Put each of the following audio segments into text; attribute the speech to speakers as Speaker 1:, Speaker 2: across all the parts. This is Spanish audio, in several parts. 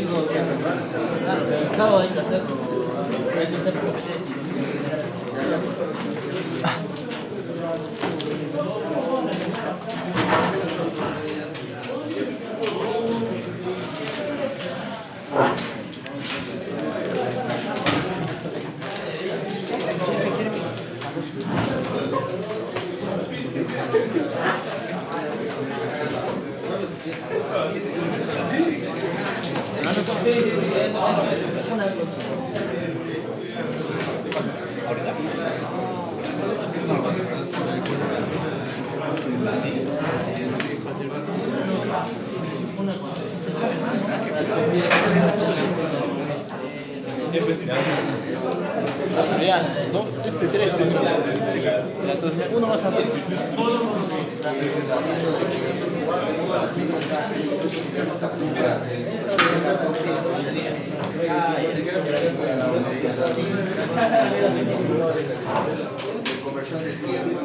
Speaker 1: Claro, pero el sábado hay que hacerlo, hay que hacer competencia.
Speaker 2: Este 3 uno más arriba.
Speaker 3: Conversión del tiempo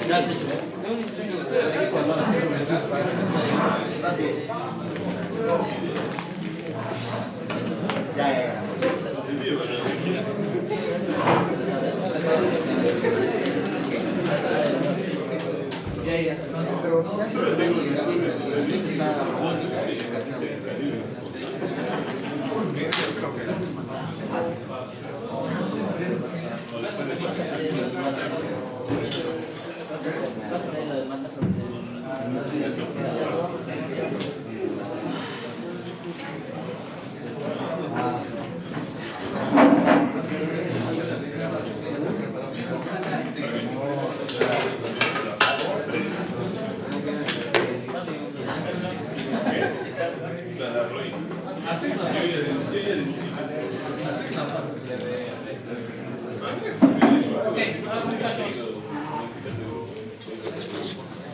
Speaker 1: Gracias.
Speaker 3: Ya. Pero ya se puede la robótica y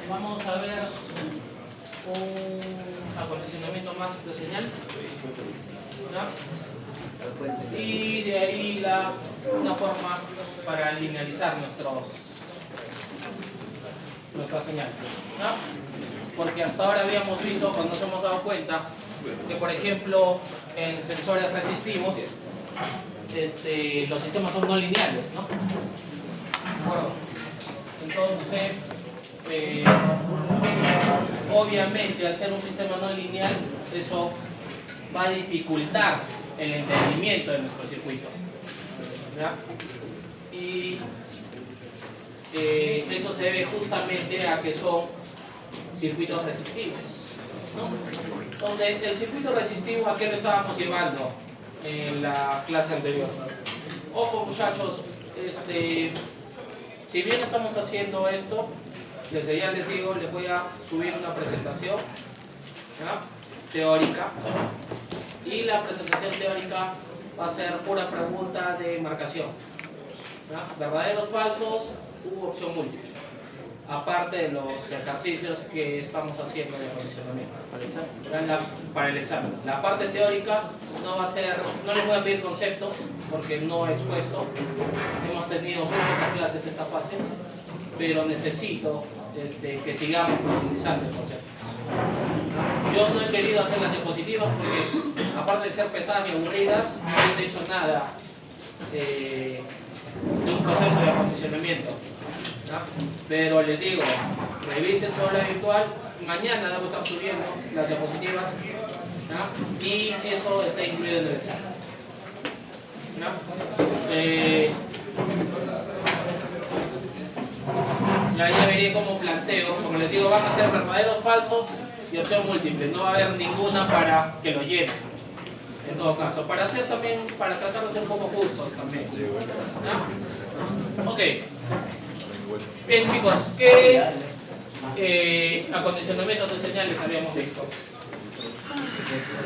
Speaker 1: Vamos a ver un acondicionamiento más de señal, ¿no? Y de ahí una forma para linealizar nuestra señal, ¿no? Porque hasta ahora habíamos visto, cuando nos hemos dado cuenta, que por ejemplo en sensores resistivos los sistemas son no lineales, ¿no? ¿De acuerdo? Entonces, obviamente al ser un sistema no lineal, eso va a dificultar el entendimiento de nuestro circuito, ¿ya? Y eso se debe justamente a que son circuitos resistivos, ¿no? Entonces, el circuito resistivo, ¿a qué lo estábamos llevando en la clase anterior? Ojo muchachos, si bien estamos haciendo esto, ya les digo, les voy a subir una presentación, ¿ya?, teórica, y la presentación teórica va a ser pura pregunta de marcación, ¿ya? Verdaderos, falsos, u opción múltiple, aparte de los ejercicios que estamos haciendo de acondicionamiento para el examen. La parte teórica no va a ser, no les voy a pedir conceptos porque no he expuesto, hemos tenido muy pocas clases esta fase, pero necesito que sigamos profundizando el concepto. Yo no he querido hacer las diapositivas porque, aparte de ser pesadas y aburridas, no les he hecho nada de un proceso de acondicionamiento, ¿no? Pero les digo, revisen su aula virtual, mañana debo estar subiendo las diapositivas, ¿no? Y eso está incluido en el examen, ¿no? Ya veré cómo planteo, como les digo, van a ser verdaderos, falsos y opción múltiple, no va a haber ninguna para que lo lleven, en todo caso, para tratar de ser un poco justos también, ¿no? Ok, bien chicos, ¿qué acondicionamientos de señales habíamos visto?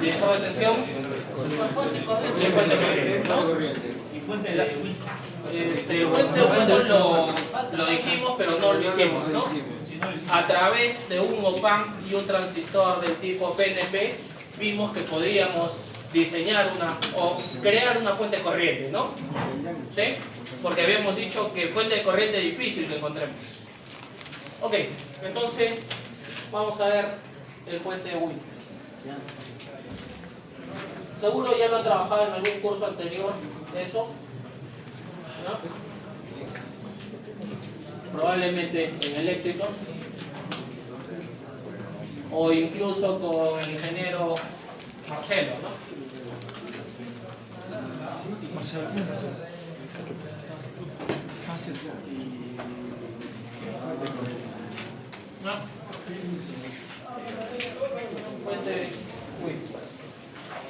Speaker 1: ¿Divisor de tensión? Y fuente de corriente, ¿no? Fuente de Wilson lo dijimos, pero no lo hicimos, ¿no? A través de un op-amp y un transistor del tipo PNP, vimos que podíamos diseñar o crear una fuente de corriente, ¿no? ¿Sí? Porque habíamos dicho que fuente de corriente es difícil que encontremos. Ok, entonces vamos a ver el puente de Wien. Seguro ya lo han trabajado en algún curso anterior de eso, ¿no? Probablemente en eléctricos o incluso con el ingeniero Marcelo, ¿no?
Speaker 2: Marcelo.
Speaker 1: ¿No? Puente Wien.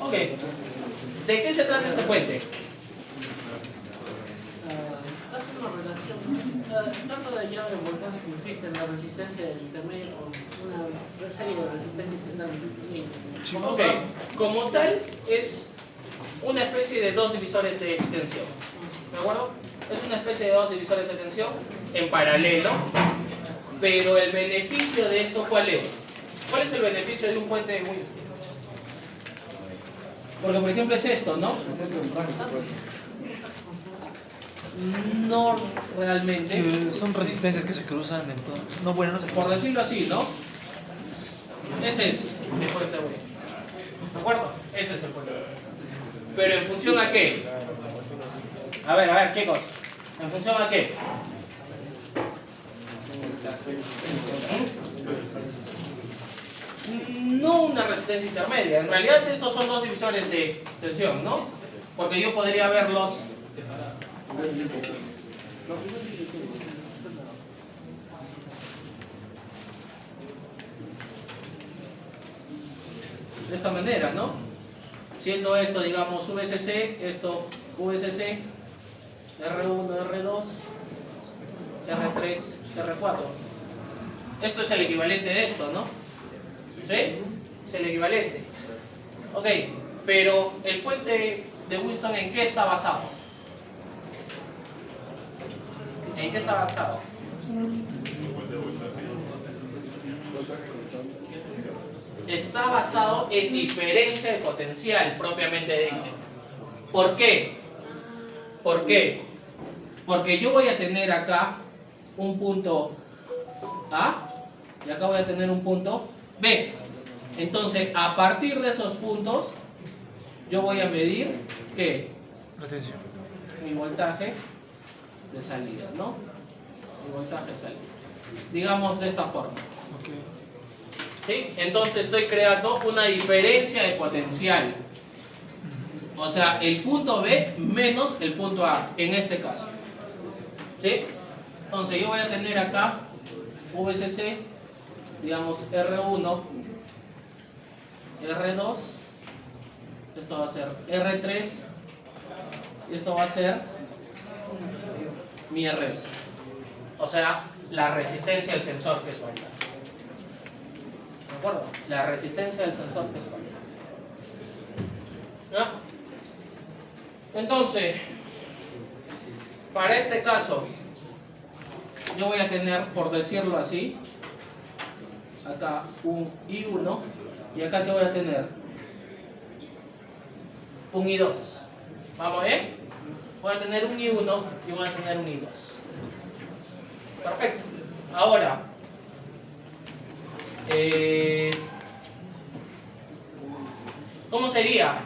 Speaker 1: Ok, ¿de qué se trata este puente?
Speaker 4: Hace una relación, trata de hallar el voltaje que existe en la resistencia del intermedio con una serie de resistencias que están
Speaker 1: Ok, como tal es una especie de dos divisores de tensión, ¿de acuerdo? Es una especie de dos divisores de tensión en paralelo, pero el beneficio de esto, ¿cuál es? ¿Cuál es el beneficio de un puente de Wilson? Porque por ejemplo es esto, ¿no? No realmente.
Speaker 2: Que son resistencias que se cruzan en todo. No, bueno, no sé.
Speaker 1: Por decirlo así, ¿no? Ese es el puente de Wilson. ¿De acuerdo? Ese es el puente de Wilson. Pero ¿en función a qué? A ver, ¿qué cosa? ¿En función a qué? No una resistencia intermedia. En realidad estos son dos divisores de tensión, ¿no? Porque yo podría verlos separados. De esta manera, ¿no? Siendo esto, digamos, VSC, esto VSC, R1, R2, R3, R4. Esto es el equivalente de esto, ¿no? ¿Sí? Es el equivalente. Ok, pero el puente de Winston, ¿en qué está basado? ¿En qué está basado? Está basado en diferencia de potencial propiamente dicho. ¿Por qué? ¿Por qué? Porque yo voy a tener acá un punto A y acá voy a tener un punto B. Entonces, a partir de esos puntos, yo voy a medir ¿qué?
Speaker 2: La tensión.
Speaker 1: Mi voltaje de salida, ¿no? Mi voltaje de salida. Digamos de esta forma.
Speaker 2: Ok.
Speaker 1: ¿Sí? Entonces estoy creando una diferencia de potencial. O sea, el punto B menos el punto A, en este caso. ¿Sí? Entonces yo voy a tener acá VSC, digamos R1, R2, esto va a ser R3, y esto va a ser mi RS. O sea, la resistencia del sensor que es válida. ¿De acuerdo? La resistencia del sensor que es válida. ¿Ya? Entonces, para este caso, yo voy a tener, por decirlo así, acá un I1 y acá que voy a tener un I2. Vamos, ¿eh? Voy a tener un I1 y voy a tener un I2. Perfecto. Ahora, ¿cómo sería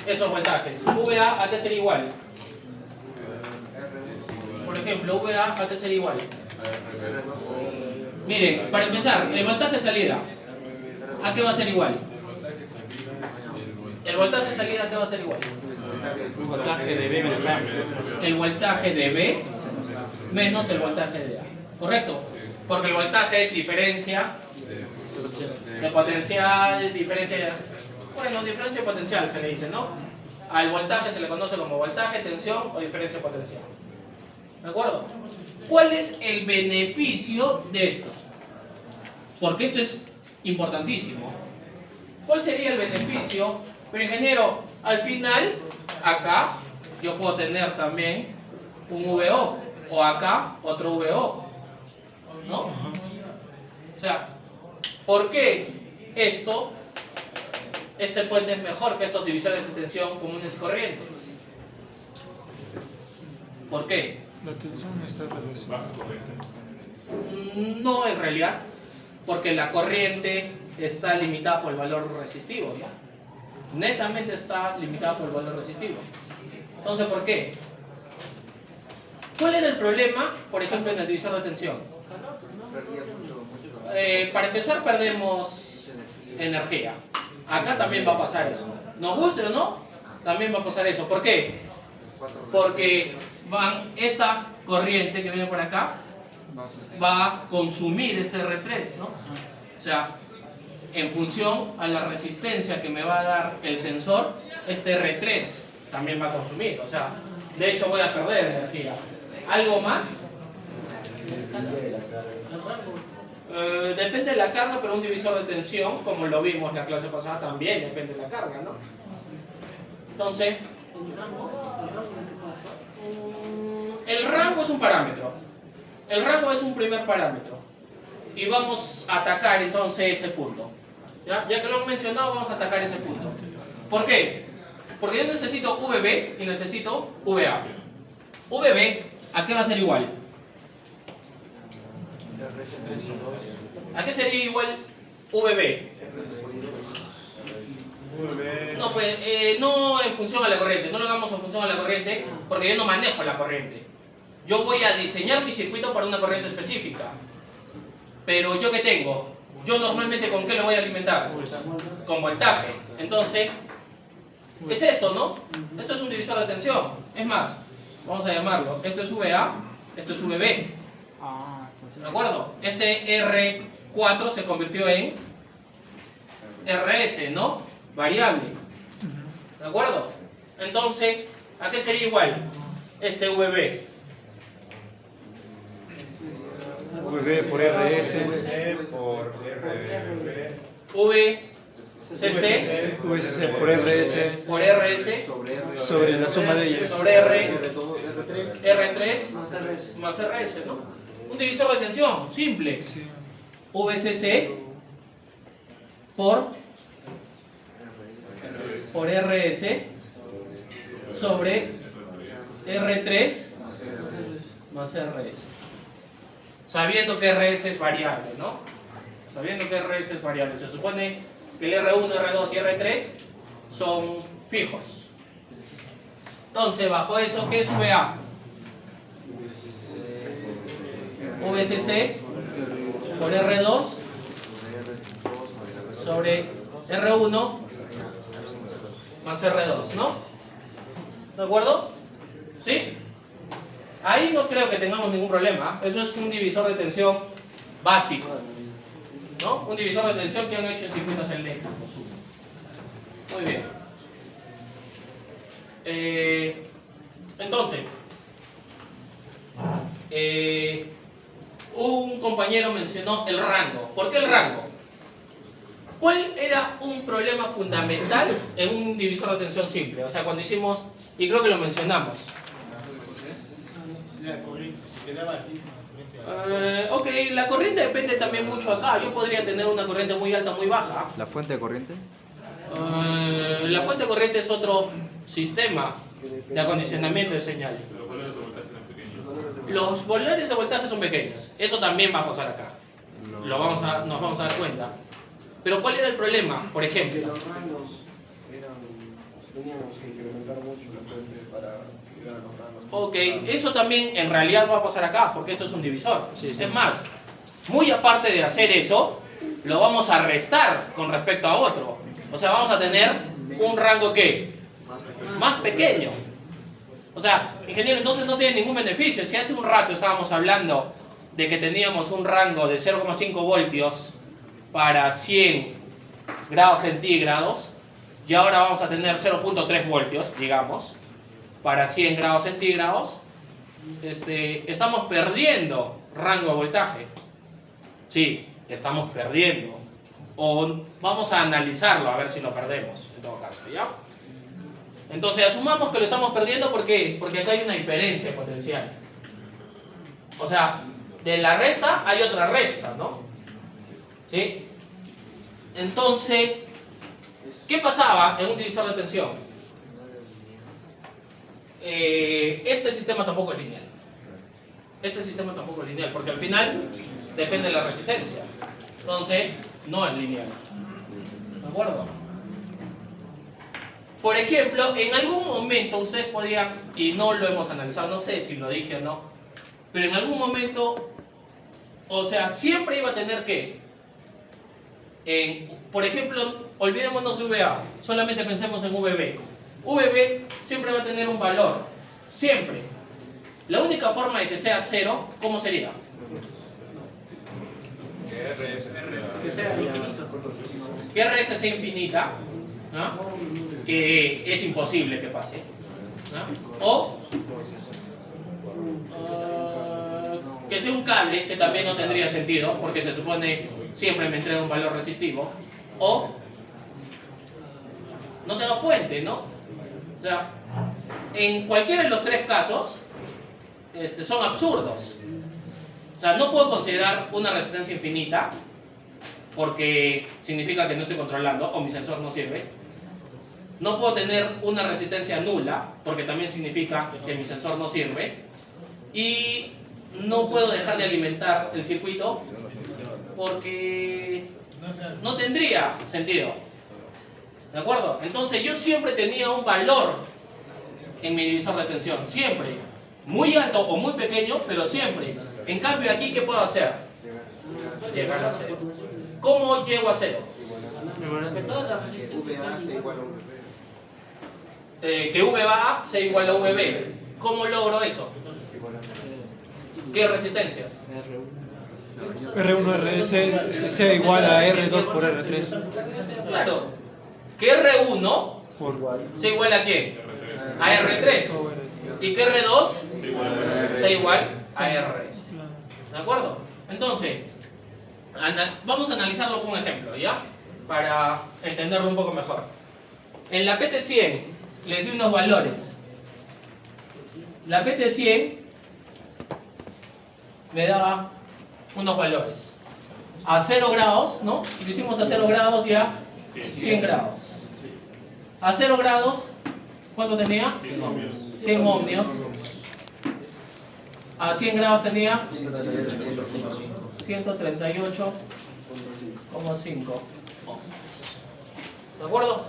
Speaker 1: esos voltajes? VA a qué sería igual. Por ejemplo, VA a qué sería igual. Miren, para empezar, el voltaje de salida, ¿a qué va a ser igual? El voltaje de salida, ¿a qué va a ser igual?
Speaker 5: Un voltaje de B menos A.
Speaker 1: El voltaje de B menos el voltaje de A. ¿Correcto? Porque el voltaje es diferencia de potencial, diferencia de potencial se le dice, ¿no? Al voltaje se le conoce como voltaje, tensión o diferencia de potencial. ¿De acuerdo? ¿Cuál es el beneficio de esto? Porque esto es importantísimo. ¿Cuál sería el beneficio? Pero ingeniero, al final, acá yo puedo tener también un VO o acá otro VO, ¿no? O sea, ¿por qué este puente es mejor que estos divisores de tensión comunes y corrientes? ¿Por qué?
Speaker 2: La tensión está relacionada.
Speaker 1: No, en realidad, porque la corriente está limitada por el valor resistivo, ¿ya? Netamente está limitada por el valor resistivo. Entonces, ¿por qué? ¿Cuál era el problema, por ejemplo, en el divisor de tensión? Para empezar, perdemos energía. Acá también va a pasar eso. Nos guste o no, también va a pasar eso. ¿Por qué? Porque esta corriente que viene por acá va a consumir este R3, ¿no? O sea, en función a la resistencia que me va a dar el sensor, este R3 también va a consumir. O sea, de hecho voy a perder energía. ¿Algo más? Depende de la carga, pero un divisor de tensión, como lo vimos en la clase pasada, también depende de la carga, ¿no? Entonces, el rango es un parámetro. El rango es un primer parámetro. Y vamos a atacar entonces ese punto. Ya que lo he mencionado, vamos a atacar ese punto. ¿Por qué? Porque yo necesito VB y necesito VA. VB, ¿a qué va a ser igual? ¿A qué sería igual VB? No, pues, no en función a la corriente, no lo hagamos en función a la corriente, porque yo no manejo la corriente. Yo voy a diseñar mi circuito para una corriente específica. Pero ¿yo qué tengo? Yo normalmente ¿con qué lo voy a alimentar? Con voltaje. Entonces, es esto, ¿no? Esto es un divisor de tensión. Es más, vamos a llamarlo, esto es VA, esto es VB. ¿De acuerdo? Este R4 se convirtió en RS, ¿no? Variable. ¿De acuerdo? Entonces, ¿a qué sería igual este VB?
Speaker 2: VB por RS.
Speaker 1: VCC
Speaker 2: VCC por RS.
Speaker 1: por RS
Speaker 2: Sobre la suma de ellos.
Speaker 1: sobre R3 más RS, ¿no? Un divisor de tensión, simple.
Speaker 2: Sí.
Speaker 1: VCC por RS sobre R3 más RS. Sabiendo que RS es variable, ¿no? Sabiendo que RS es variable. Se supone que el R1, R2 y R3 son fijos. Entonces, bajo eso, ¿qué es VA? VCC por R2 sobre R1 más R2, ¿no? ¿De acuerdo? ¿Sí? Ahí no creo que tengamos ningún problema. Eso es un divisor de tensión básico, ¿no? Un divisor de tensión que han hecho en circuitos eléctricos. Muy bien. Entonces, un compañero mencionó el rango. ¿Por qué el rango? ¿Cuál era un problema fundamental en un divisor de tensión simple? O sea, cuando hicimos, y creo que lo mencionamos. Ok, la corriente depende también mucho acá. Yo podría tener una corriente muy alta, muy baja.
Speaker 6: ¿La fuente de corriente?
Speaker 1: La fuente de corriente es otro sistema de acondicionamiento de señal. Los valores de voltaje son pequeños. Eso también va a pasar acá. Nos vamos a dar cuenta. Pero ¿cuál era el problema? Por ejemplo,
Speaker 3: Los rangos teníamos que incrementar mucho la fuente para llegar a los rangos.
Speaker 1: ok, eso también en realidad va a pasar acá, porque esto es un divisor.
Speaker 2: Sí, sí.
Speaker 1: Es más, muy aparte de hacer eso, lo vamos a restar con respecto a otro. O sea, vamos a tener un rango ¿qué? Más pequeño. O sea, ingeniero, entonces no tiene ningún beneficio. Si hace un rato estábamos hablando de que teníamos un rango de 0,5 voltios para 100 grados centígrados, y ahora vamos a tener 0,3 voltios, digamos, para 100 grados centígrados, estamos perdiendo rango de voltaje. Sí, estamos perdiendo. O vamos a analizarlo a ver si lo perdemos, en todo caso, ¿ya? Entonces asumamos que lo estamos perdiendo, ¿por qué? Porque acá hay una diferencia potencial. O sea, de la resta hay otra resta, ¿no? ¿Sí? Entonces, ¿qué pasaba en un divisor de tensión? Este sistema tampoco es lineal. Este sistema tampoco es lineal, porque al final depende de la resistencia. Entonces, no es lineal. ¿De acuerdo? Por ejemplo, en algún momento ustedes podían, y no lo hemos analizado, no sé si lo dije o no, pero en algún momento, o sea, siempre iba a tener que, por ejemplo, olvidémonos de VA, solamente pensemos en VB. VB siempre va a tener un valor, siempre. La única forma de que sea cero, ¿cómo sería?
Speaker 4: Que sea infinito.
Speaker 1: Que RS sea infinita, ¿no? Que es imposible que pase, ¿no? O que sea un cable, que también no tendría sentido, porque se supone siempre me entrega un valor resistivo, o no tenga fuente, ¿no? O sea, en cualquiera de los tres casos son absurdos. O sea, no puedo considerar una resistencia infinita porque significa que no estoy controlando o mi sensor no sirve. No puedo tener una resistencia nula porque también significa que mi sensor no sirve. Y no puedo dejar de alimentar el circuito porque no tendría sentido. ¿De acuerdo? Entonces yo siempre tenía un valor en mi divisor de tensión, siempre. Muy alto o muy pequeño, pero siempre. En cambio aquí, ¿qué puedo hacer? Llegar a cero. ¿Cómo llego a cero?
Speaker 4: Que todas las resistencias sean iguales.
Speaker 1: Que VA sea igual a VB. ¿Cómo logro eso? ¿Qué resistencias?
Speaker 2: R1 RS sea igual a R2 por R3.
Speaker 1: Claro. Que R1 sea igual a ¿qué? A R3. Y que R2 sea igual a RS. ¿De acuerdo? Entonces, vamos a analizarlo con un ejemplo, ¿ya? Para entenderlo un poco mejor. En la PT100 les di unos valores. La PT100 me daba unos valores. A 0 grados, ¿no? Lo hicimos a 0 grados y a 100 grados. A 0 grados, ¿cuánto tenía? 100 ohmios. A 100 grados tenía 138,5 ohmios. ¿De acuerdo?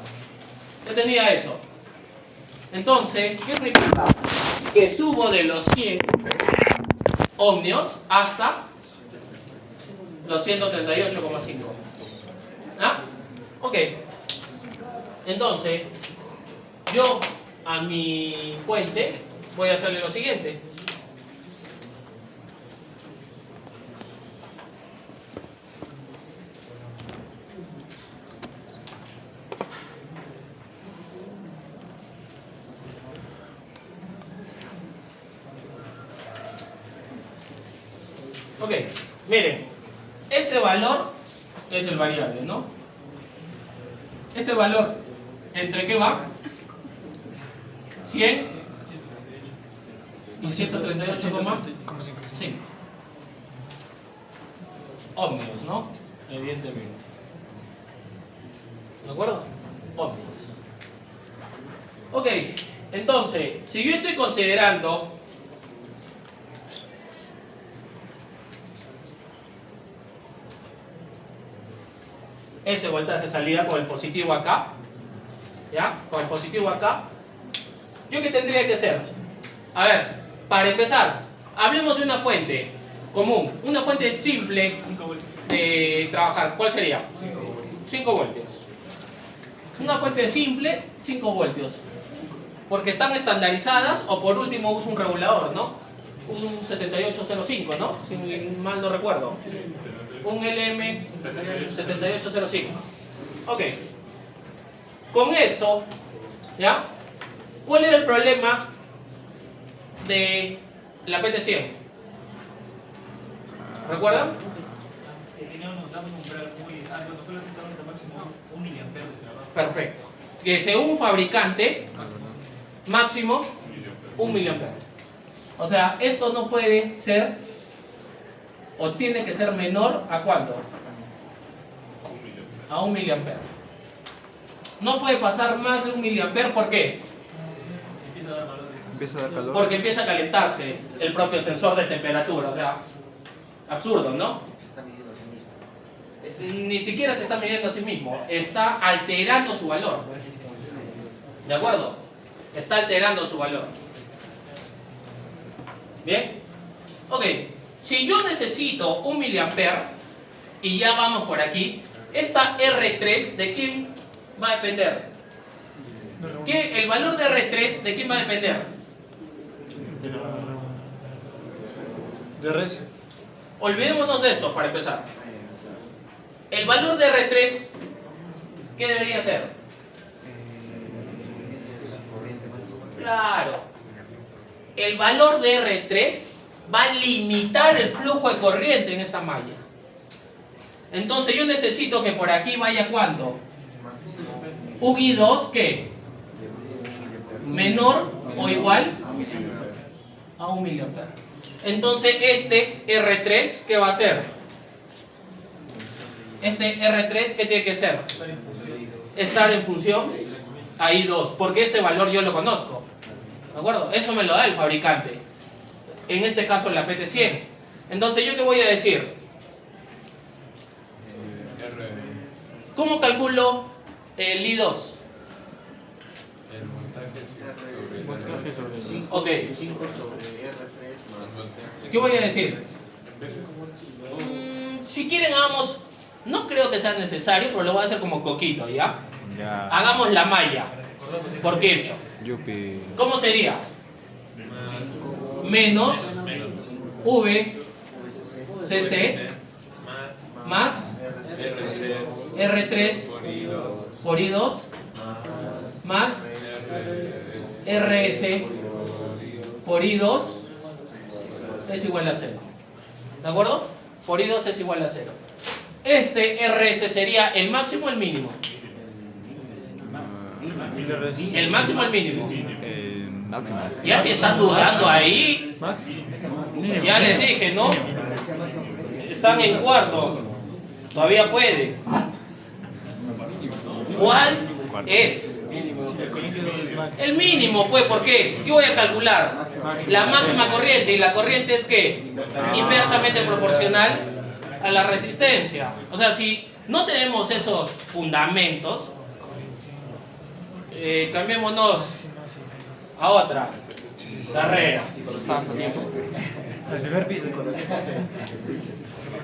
Speaker 1: Yo tenía eso. Entonces, ¿qué significa? Que subo de los 100 ohmios hasta los 138,5. ¿Ah? Ok. Entonces, yo a mi fuente voy a hacerle lo siguiente. Ok, miren, este valor es el variable, ¿no? Este valor, ¿entre qué va? 100 y 138,5 ohmios, ¿no? Evidentemente. ¿De acuerdo? Ohmios. Ok, entonces, si yo estoy considerando ese voltaje de salida con el positivo acá, ¿ya? Con el positivo acá, ¿yo qué tendría que hacer? A ver, para empezar, hablemos de una fuente común, una fuente simple de trabajar. ¿Cuál sería? 5 voltios. Una fuente simple, 5 voltios. Porque están estandarizadas, o por último uso un regulador, ¿no? Un 7805, ¿no? Si mal no recuerdo. Un LM7805. Ok. Con eso, ¿ya? ¿Cuál era el problema de la PT100? ¿Recuerdan? Perfecto. Que según fabricante, máximo 1 miliampere. O sea, esto no puede ser o tiene que ser menor a ¿cuánto? A 1 miliampere. No puede pasar más de 1 miliampere, ¿por qué?
Speaker 2: empieza a dar calor.
Speaker 1: Porque empieza a calentarse el propio sensor de temperatura, o sea, absurdo, ¿no?
Speaker 3: Se está midiendo a sí mismo.
Speaker 1: Ni siquiera se está midiendo a sí mismo, está alterando su valor. ¿De acuerdo? Está alterando su valor. ¿Bien? Ok, si yo necesito 1 miliampere, y ya vamos por aquí, esta R3, ¿de quién va a depender? ¿El valor de R3 de quién va a depender?
Speaker 2: De RS.
Speaker 1: Olvidémonos de esto para empezar. El valor de R3, ¿qué debería ser? Claro. El valor de R3 va a limitar el flujo de corriente en esta malla. Entonces yo necesito que por aquí vaya ¿cuánto? Un I2, ¿qué? Menor o igual a 1 miliampere. Entonces este R3, ¿qué va a ser? Este R3, ¿qué tiene que ser? Estar en función a I2, porque este valor yo lo conozco. ¿De acuerdo? Eso me lo da el fabricante. En este caso la PT100. Entonces, ¿yo qué voy a decir? ¿Cómo calculo el I2?
Speaker 5: El voltaje sobre
Speaker 3: 5
Speaker 1: Ok.
Speaker 3: sobre R3 más.
Speaker 1: ¿Qué voy a decir? Si quieren hagamos, no creo que sea necesario, pero lo voy a hacer como coquito, ¿ya?
Speaker 2: Ya.
Speaker 1: Hagamos la malla por Kirchhoff.
Speaker 2: Yupi.
Speaker 1: ¿Cómo sería? Menos V CC más R3 por I2 más RS por I2 es igual a 0. ¿De acuerdo? Por I2 es igual a 0. Este RS sería el máximo o el mínimo. El máximo o el mínimo.
Speaker 2: El máximo.
Speaker 1: Ya si están dudando ahí,
Speaker 2: Max.
Speaker 1: ya les dije, ¿no? Están en cuarto. Todavía puede. ¿Cuál es? El mínimo, pues, ¿por qué? ¿Qué voy a calcular? La máxima corriente, y la corriente es ¿qué? Inversamente proporcional a la resistencia. O sea, si no tenemos esos fundamentos, cambiémonos a otra carrera.
Speaker 2: El primer piso.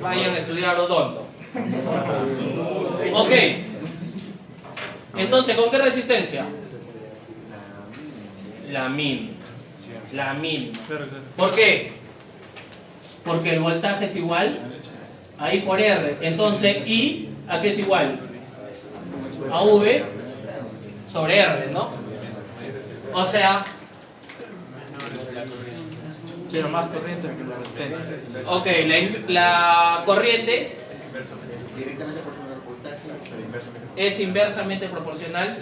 Speaker 1: Vayan a estudiar odonto. Ok. Entonces, ¿con qué resistencia? La mínima. La mínima. ¿Por qué? Porque el voltaje es igual a I por R. Entonces, I, ¿a qué es igual? A V sobre R, ¿no? O sea,
Speaker 5: Pero más corriente que la resistencia.
Speaker 1: ok, la corriente
Speaker 3: Es directamente proporcional al voltaje, pero inversamente
Speaker 1: es inversamente proporcional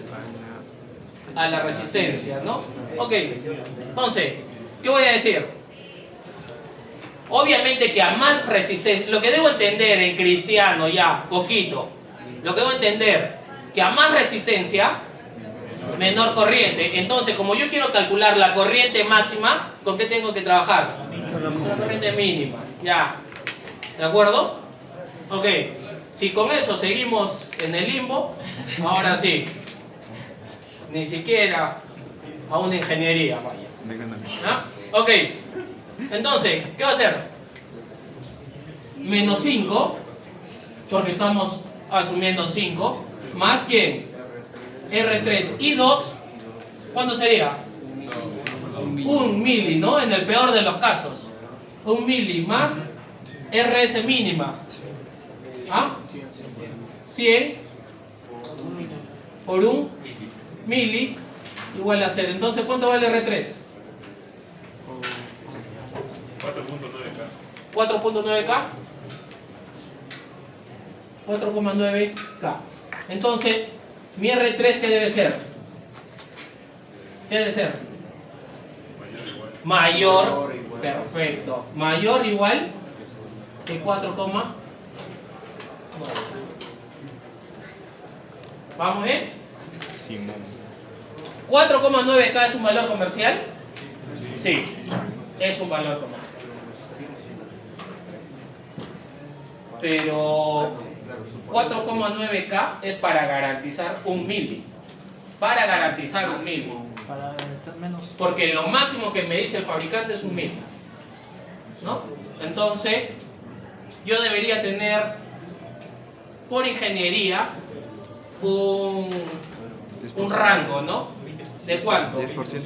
Speaker 1: a la resistencia, ¿no? Ok, entonces, ¿qué voy a decir? Obviamente que a más resistencia, lo que debo entender en cristiano ya, coquito, lo que debo entender, que a más resistencia, menor corriente. Entonces, como yo quiero calcular la corriente máxima, ¿con qué tengo que trabajar? Con la corriente mínima, ya. ¿De acuerdo? Ok, si con eso seguimos en el limbo, ahora sí. Ni siquiera a una ingeniería, vaya. ¿Ah? Ok, entonces, ¿qué va a hacer? Menos 5, porque estamos asumiendo 5, más ¿quién? R3 y 2, ¿cuánto sería? 1 mili, ¿no? En el peor de los casos. 1 mili más RS mínima. ¿Ah? 100 por 1 mili igual a 0. Entonces, ¿cuánto vale R3? 4.9K. 4.9K. Entonces, mi R3, ¿qué debe ser? ¿Qué debe ser? Mayor. Perfecto. Mayor o igual que 4,9. ¿Vamos bien? 4,9K es un valor comercial. Sí, es un valor comercial. Pero 4,9K es para garantizar un milli. Para garantizar un milli.
Speaker 5: Para estar menos.
Speaker 1: Porque lo máximo que me dice el fabricante es un milli, ¿no? Entonces, yo debería tener, por ingeniería, un rango, ¿no? ¿De cuánto?
Speaker 2: 10%.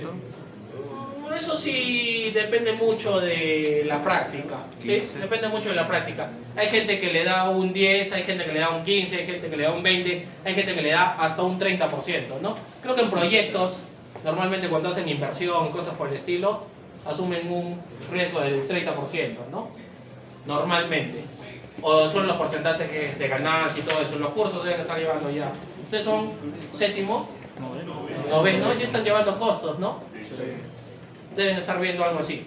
Speaker 1: Eso sí depende mucho de la práctica, ¿sí?
Speaker 2: 15.
Speaker 1: Depende mucho de la práctica. Hay gente que le da un 10, hay gente que le da un 15, hay gente que le da un 20, hay gente que le da hasta un 30%, ¿no? Creo que en proyectos, normalmente cuando hacen inversión, cosas por el estilo, asumen un riesgo del 30%, ¿no? Normalmente. O son los porcentajes de ganancia y todo eso. Los cursos deben estar llevando ya. Ustedes son séptimo, noveno, ya están llevando costos, ¿no? Deben estar viendo algo así.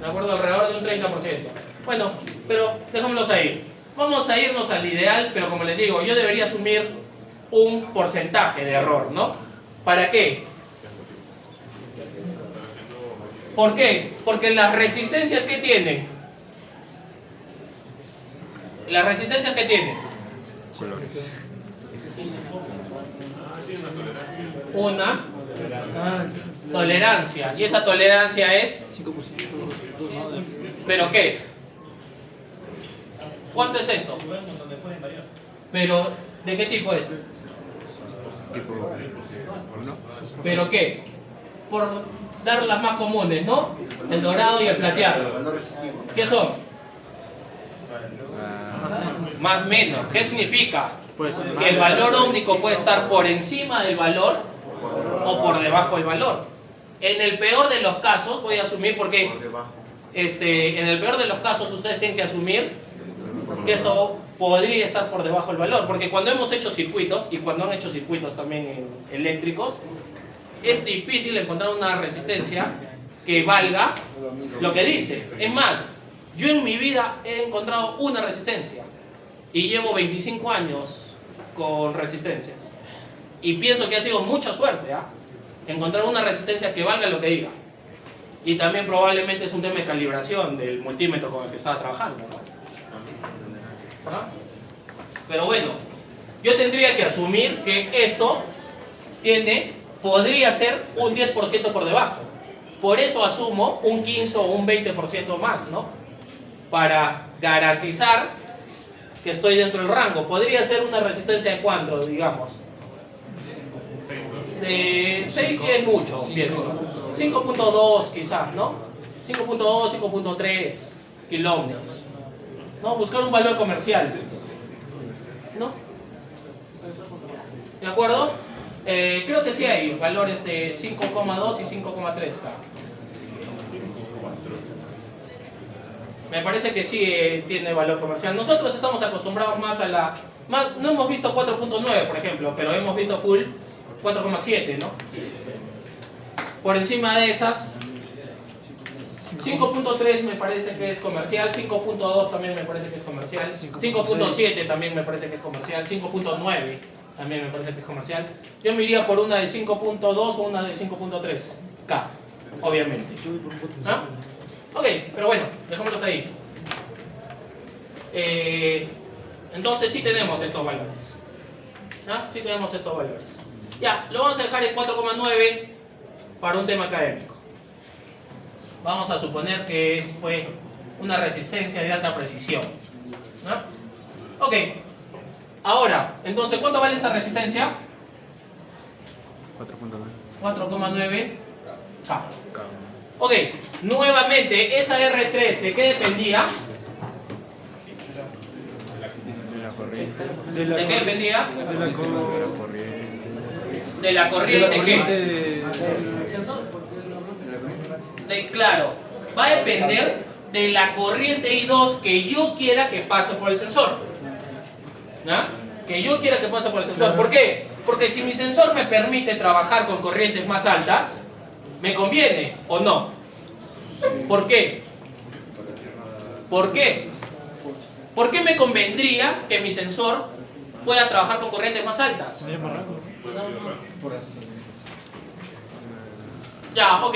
Speaker 1: ¿De acuerdo? Alrededor de un 30%. Bueno, pero dejémoslos ahí. Vamos a irnos al ideal, pero como les digo, yo debería asumir un porcentaje de error, ¿no? ¿Para qué? ¿Por qué? Porque las resistencias que tienen, una tolerancia, y esa tolerancia es,
Speaker 5: 5%.
Speaker 1: ¿pero qué es? ¿Cuánto es esto? Pero, ¿de qué tipo es?
Speaker 2: Tipo 1.
Speaker 1: ¿Pero qué? Por dar las más comunes, ¿no? El dorado y el plateado.
Speaker 3: Valor resistivo.
Speaker 1: ¿Qué son?
Speaker 2: Ah,
Speaker 1: Más menos. ¿Qué significa?
Speaker 5: Pues,
Speaker 1: Que el valor ómnico puede estar por encima del valor o por debajo del valor. En el peor de los casos, voy a asumir porque
Speaker 3: Por debajo.
Speaker 1: en el peor de los casos ustedes tienen que asumir que esto podría estar por debajo del valor, porque cuando hemos hecho circuitos, y cuando han hecho circuitos también eléctricos, es difícil encontrar una resistencia que valga lo que dice. Es más, yo en mi vida he encontrado una resistencia y llevo 25 años con resistencias y pienso que ha sido mucha suerte, ¿ah? Encontrar una resistencia que valga lo que diga. Y también probablemente es un tema de calibración del multímetro con el que estaba trabajando, ¿no? ¿Ah? Pero bueno, yo tendría que asumir que esto podría ser un 10% por debajo. Por eso asumo un 15 o un 20% más, ¿no? Para garantizar que estoy dentro del rango. Podría ser una resistencia de cuánto, digamos. De 6 sí es mucho, pienso. 5.2 quizás, ¿no? 5.2, 5.3 kilómetros. ¿No? Buscar un valor comercial, ¿no? ¿De acuerdo? Creo que sí hay valores de 5,2 y 5,3K. Me parece que sí tiene valor comercial. Nosotros estamos acostumbrados más a la... no hemos visto 4.9, por ejemplo, pero hemos visto full 4,7, ¿no? Por encima de esas, 5.3 me parece que es comercial, 5.2 también me parece que es comercial, 5.7 también me parece que es comercial, 5.9 también me parece que es comercial. Yo me iría por una de 5.2 o una de 5.3K, obviamente. ¿Ah? Ok, pero bueno, dejémoslos ahí. Entonces sí tenemos estos valores. ¿Ah? Sí tenemos estos valores. Ya, lo vamos a dejar en 4,9 para un tema académico. Vamos a suponer que es pues, una resistencia de alta precisión, ¿no? Ok, ahora, entonces, ¿cuánto vale esta resistencia? 4,9 K. Ok, nuevamente, esa R3, ¿de qué dependía?
Speaker 2: De la corriente.
Speaker 1: ¿De qué dependía?
Speaker 2: De la corriente.
Speaker 1: ¿De la corriente qué?
Speaker 4: El sensor, porque es la
Speaker 1: Claro, va a depender de la corriente I2 que yo quiera que pase por el sensor. ¿No? Que yo quiera que pase por el sensor. ¿Por qué? Porque si mi sensor me permite trabajar con corrientes más altas, ¿me conviene o no? ¿Por qué? ¿Por qué? ¿Por qué me convendría que mi sensor pueda trabajar con corrientes más altas? Ya, ok.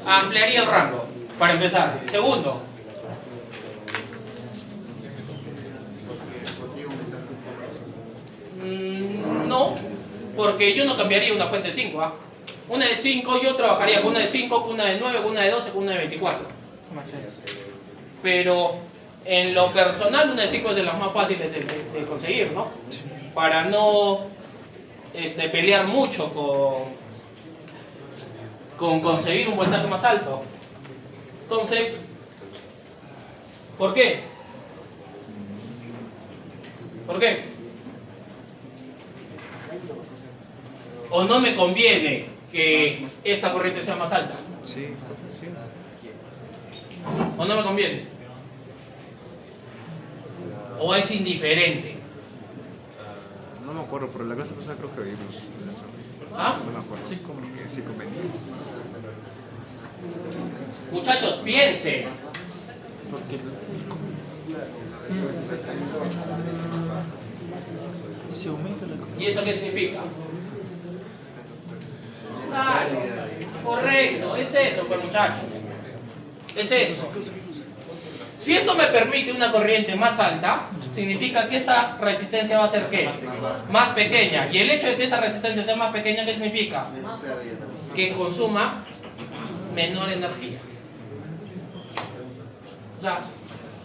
Speaker 1: ampliaría el rango, para empezar. Segundo, no, porque yo no cambiaría una fuente de 5. ¿Ah? Una de 5 yo trabajaría con una de 5, con una de 9, con una de 12, con una de 24. Pero en lo personal una de 5 es de las más fáciles de conseguir, ¿no? Para no pelear mucho con conseguir un voltaje más alto. Entonces, ¿por qué? ¿Por qué? ¿O no me conviene que esta corriente sea más alta?
Speaker 2: Sí, sí.
Speaker 1: ¿O no me conviene? ¿O es indiferente?
Speaker 2: No me acuerdo, pero la clase pasada creo que vimos eso.
Speaker 1: ¿Ah?
Speaker 2: No me acuerdo. Sí, convenía.
Speaker 1: Muchachos, piensen.
Speaker 5: Porque se aumenta la
Speaker 1: ¿Y eso qué significa? Claro, correcto, es eso, pues muchachos. Es eso. Si esto me permite una corriente más alta, significa que esta resistencia va a ser ¿qué? Más pequeña. Y el hecho de que esta resistencia sea más pequeña, ¿qué significa? Que consuma menor energía. O sea,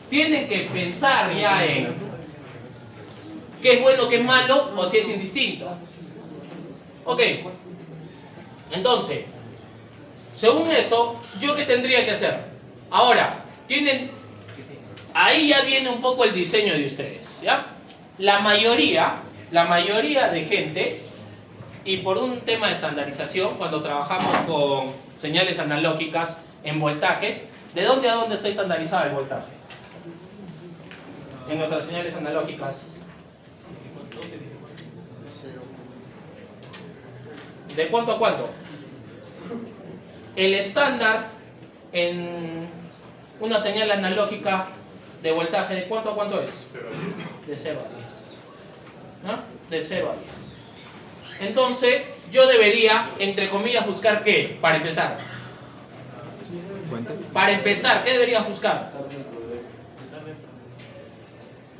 Speaker 1: tienen que pensar ya en qué es bueno, qué es malo, o si es indistinto. Ok. Entonces, según eso, ¿yo qué tendría que hacer? Ahora, ahí ya viene un poco el diseño de ustedes, ¿ya? La mayoría de gente, y por un tema de estandarización, cuando trabajamos con señales analógicas en voltajes, ¿de dónde a dónde está estandarizado el voltaje? En nuestras señales analógicas. ¿De cuánto a cuánto? El estándar en una señal analógica de voltaje, ¿de cuánto a cuánto es? De 0 a 10. ¿No? De 0 a 10. Entonces, yo debería, entre comillas, buscar ¿qué? Para empezar.
Speaker 2: ¿Fuente?
Speaker 1: Para empezar, ¿qué deberías buscar?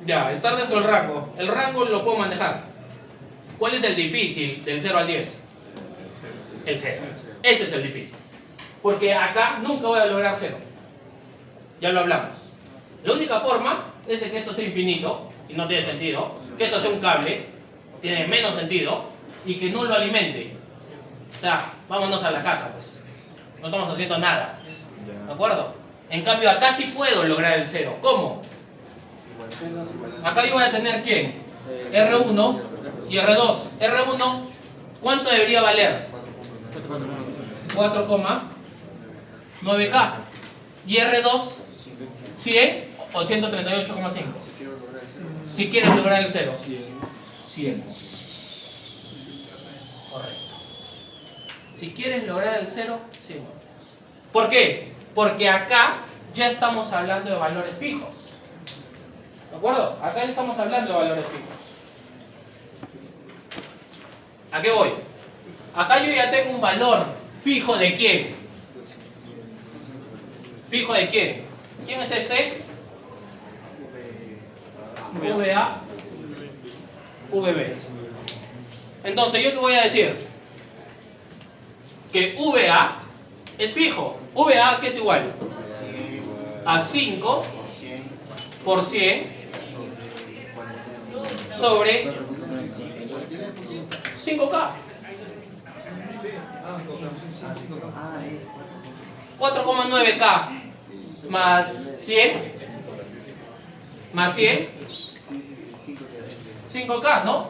Speaker 1: Ya, estar dentro del rango. El rango lo puedo manejar. ¿Cuál es el difícil del 0 al 10? El 0. Ese es el difícil. Porque acá nunca voy a lograr 0. Ya lo hablamos. La única forma es de que esto sea infinito, y no tiene sentido. Que esto sea un cable, tiene menos sentido, y que no lo alimente. O sea, vámonos a la casa, pues. No estamos haciendo nada. ¿De acuerdo? En cambio, acá sí puedo lograr el 0. ¿Cómo? Acá yo voy a tener ¿quién? R1 y R2. R1, ¿cuánto debería valer? 4,9K. Y R2, 100 o 138,5. Si quieres lograr el 0. 100. Correcto. Si quieres lograr el 0, 100. ¿Por qué? Porque acá ya estamos hablando de valores fijos. ¿De acuerdo? Acá ya estamos hablando de valores fijos. ¿A qué voy? Acá yo ya tengo un valor fijo de quién. ¿Fijo de quién? ¿Quién es este? VA, VB. Entonces, ¿yo qué voy a decir? Que VA es fijo. VA, ¿qué es igual? A 5 por 100 sobre 5K. 4,9K más 100 más 100 5K, ¿no?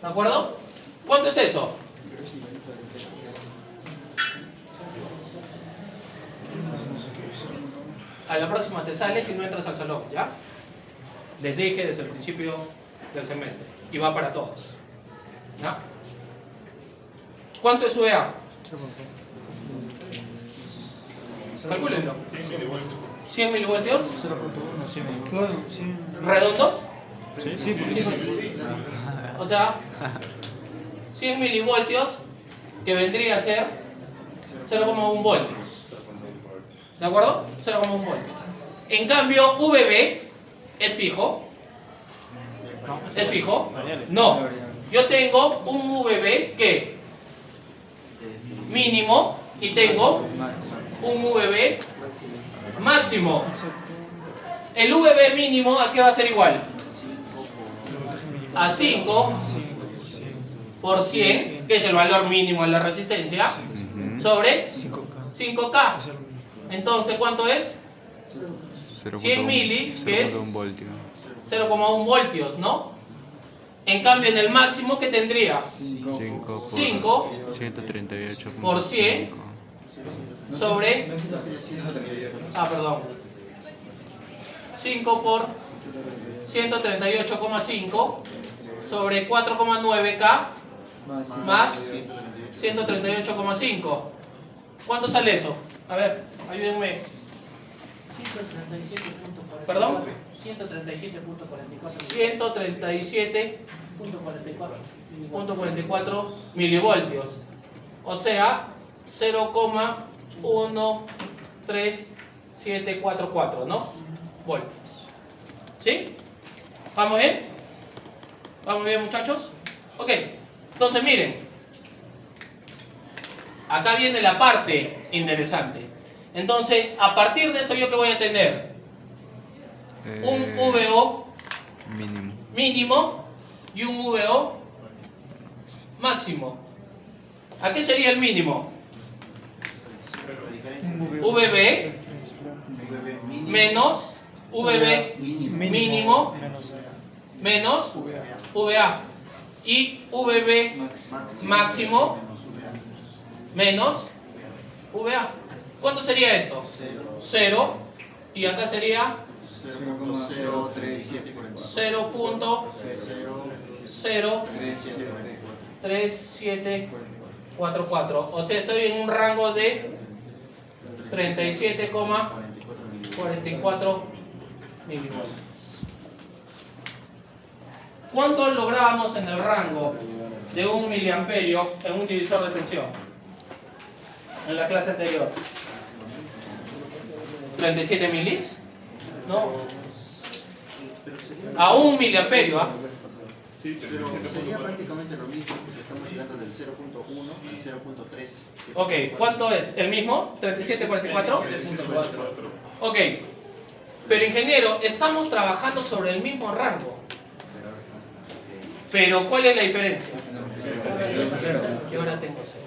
Speaker 1: ¿De acuerdo? ¿Cuánto es eso? A la próxima te sales y no entras al salón, ¿ya? Les dije desde el principio del semestre y va para todos, ¿ya? ¿Cuánto es VA? Calcúlenlo. 100 milivoltios. ¿Redondos? O sea, 100 milivoltios que vendría a ser 0,1 voltios. ¿De acuerdo? 0,1 voltios. En cambio, VB es fijo. ¿Es fijo? No. Yo tengo un VB que mínimo y tengo un VB máximo. El VB mínimo, ¿a qué va a ser igual? A 5 por 100, que es el valor mínimo de la resistencia, sobre 5K. Entonces, ¿cuánto es? 100 milis, que es 0,1 voltios, ¿no? En cambio, en el máximo, ¿qué tendría?
Speaker 2: 5
Speaker 1: 5
Speaker 2: 138
Speaker 1: por 100 sobre... perdón. 5 por 138,5 sobre 4,9K más 138,5. ¿Cuánto sale eso? A ver, ayúdenme.
Speaker 4: 137.44.
Speaker 1: ¿Perdón?
Speaker 4: 137.44.
Speaker 1: 137.44 milivoltios. O sea, 0,13744, ¿no? Voltios. ¿Sí? ¿Vamos bien? ¿Vamos bien, muchachos? Ok. Entonces, miren. Acá viene la parte interesante. Entonces, a partir de eso, ¿yo qué voy a tener? Un VO
Speaker 2: mínimo.
Speaker 1: mínimo y un VO máximo. ¿A qué sería el mínimo? VB menos VB mínimo menos VA y VB máximo menos VA. ¿Cuánto sería esto? 0 y acá sería 0.03744. O sea, estoy en un rango de 37,44 milivoltios. ¿Cuánto lográbamos en el rango de 1 miliamperio en un divisor de tensión? En la clase anterior. 37 milis. ¿No? A 1 miliamperio, ¿ah?
Speaker 6: Pero sería prácticamente lo mismo porque estamos llegando del 0.1 al 0.3.
Speaker 1: Ok, ¿cuánto es? ¿El mismo? ¿3744? Ok, pero ingeniero, estamos trabajando sobre el mismo rango. Pero ¿cuál es la diferencia? Que ahora tengo 0.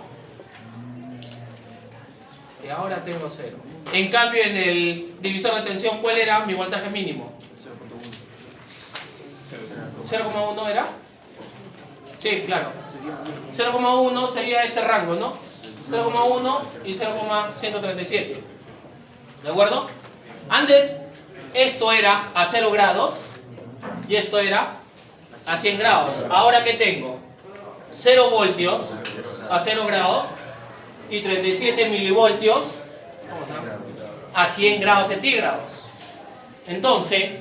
Speaker 1: Que ahora tengo 0. En cambio, en el divisor de tensión, ¿cuál era mi voltaje mínimo? 0,1 era. Sí, claro. 0,1 sería este rango, ¿no? 0,1 y 0,137. ¿De acuerdo? Antes, esto era a 0 grados y esto era a 100 grados. Ahora, ¿qué tengo? 0 voltios a 0 grados y 37 milivoltios a 100 grados centígrados. Entonces,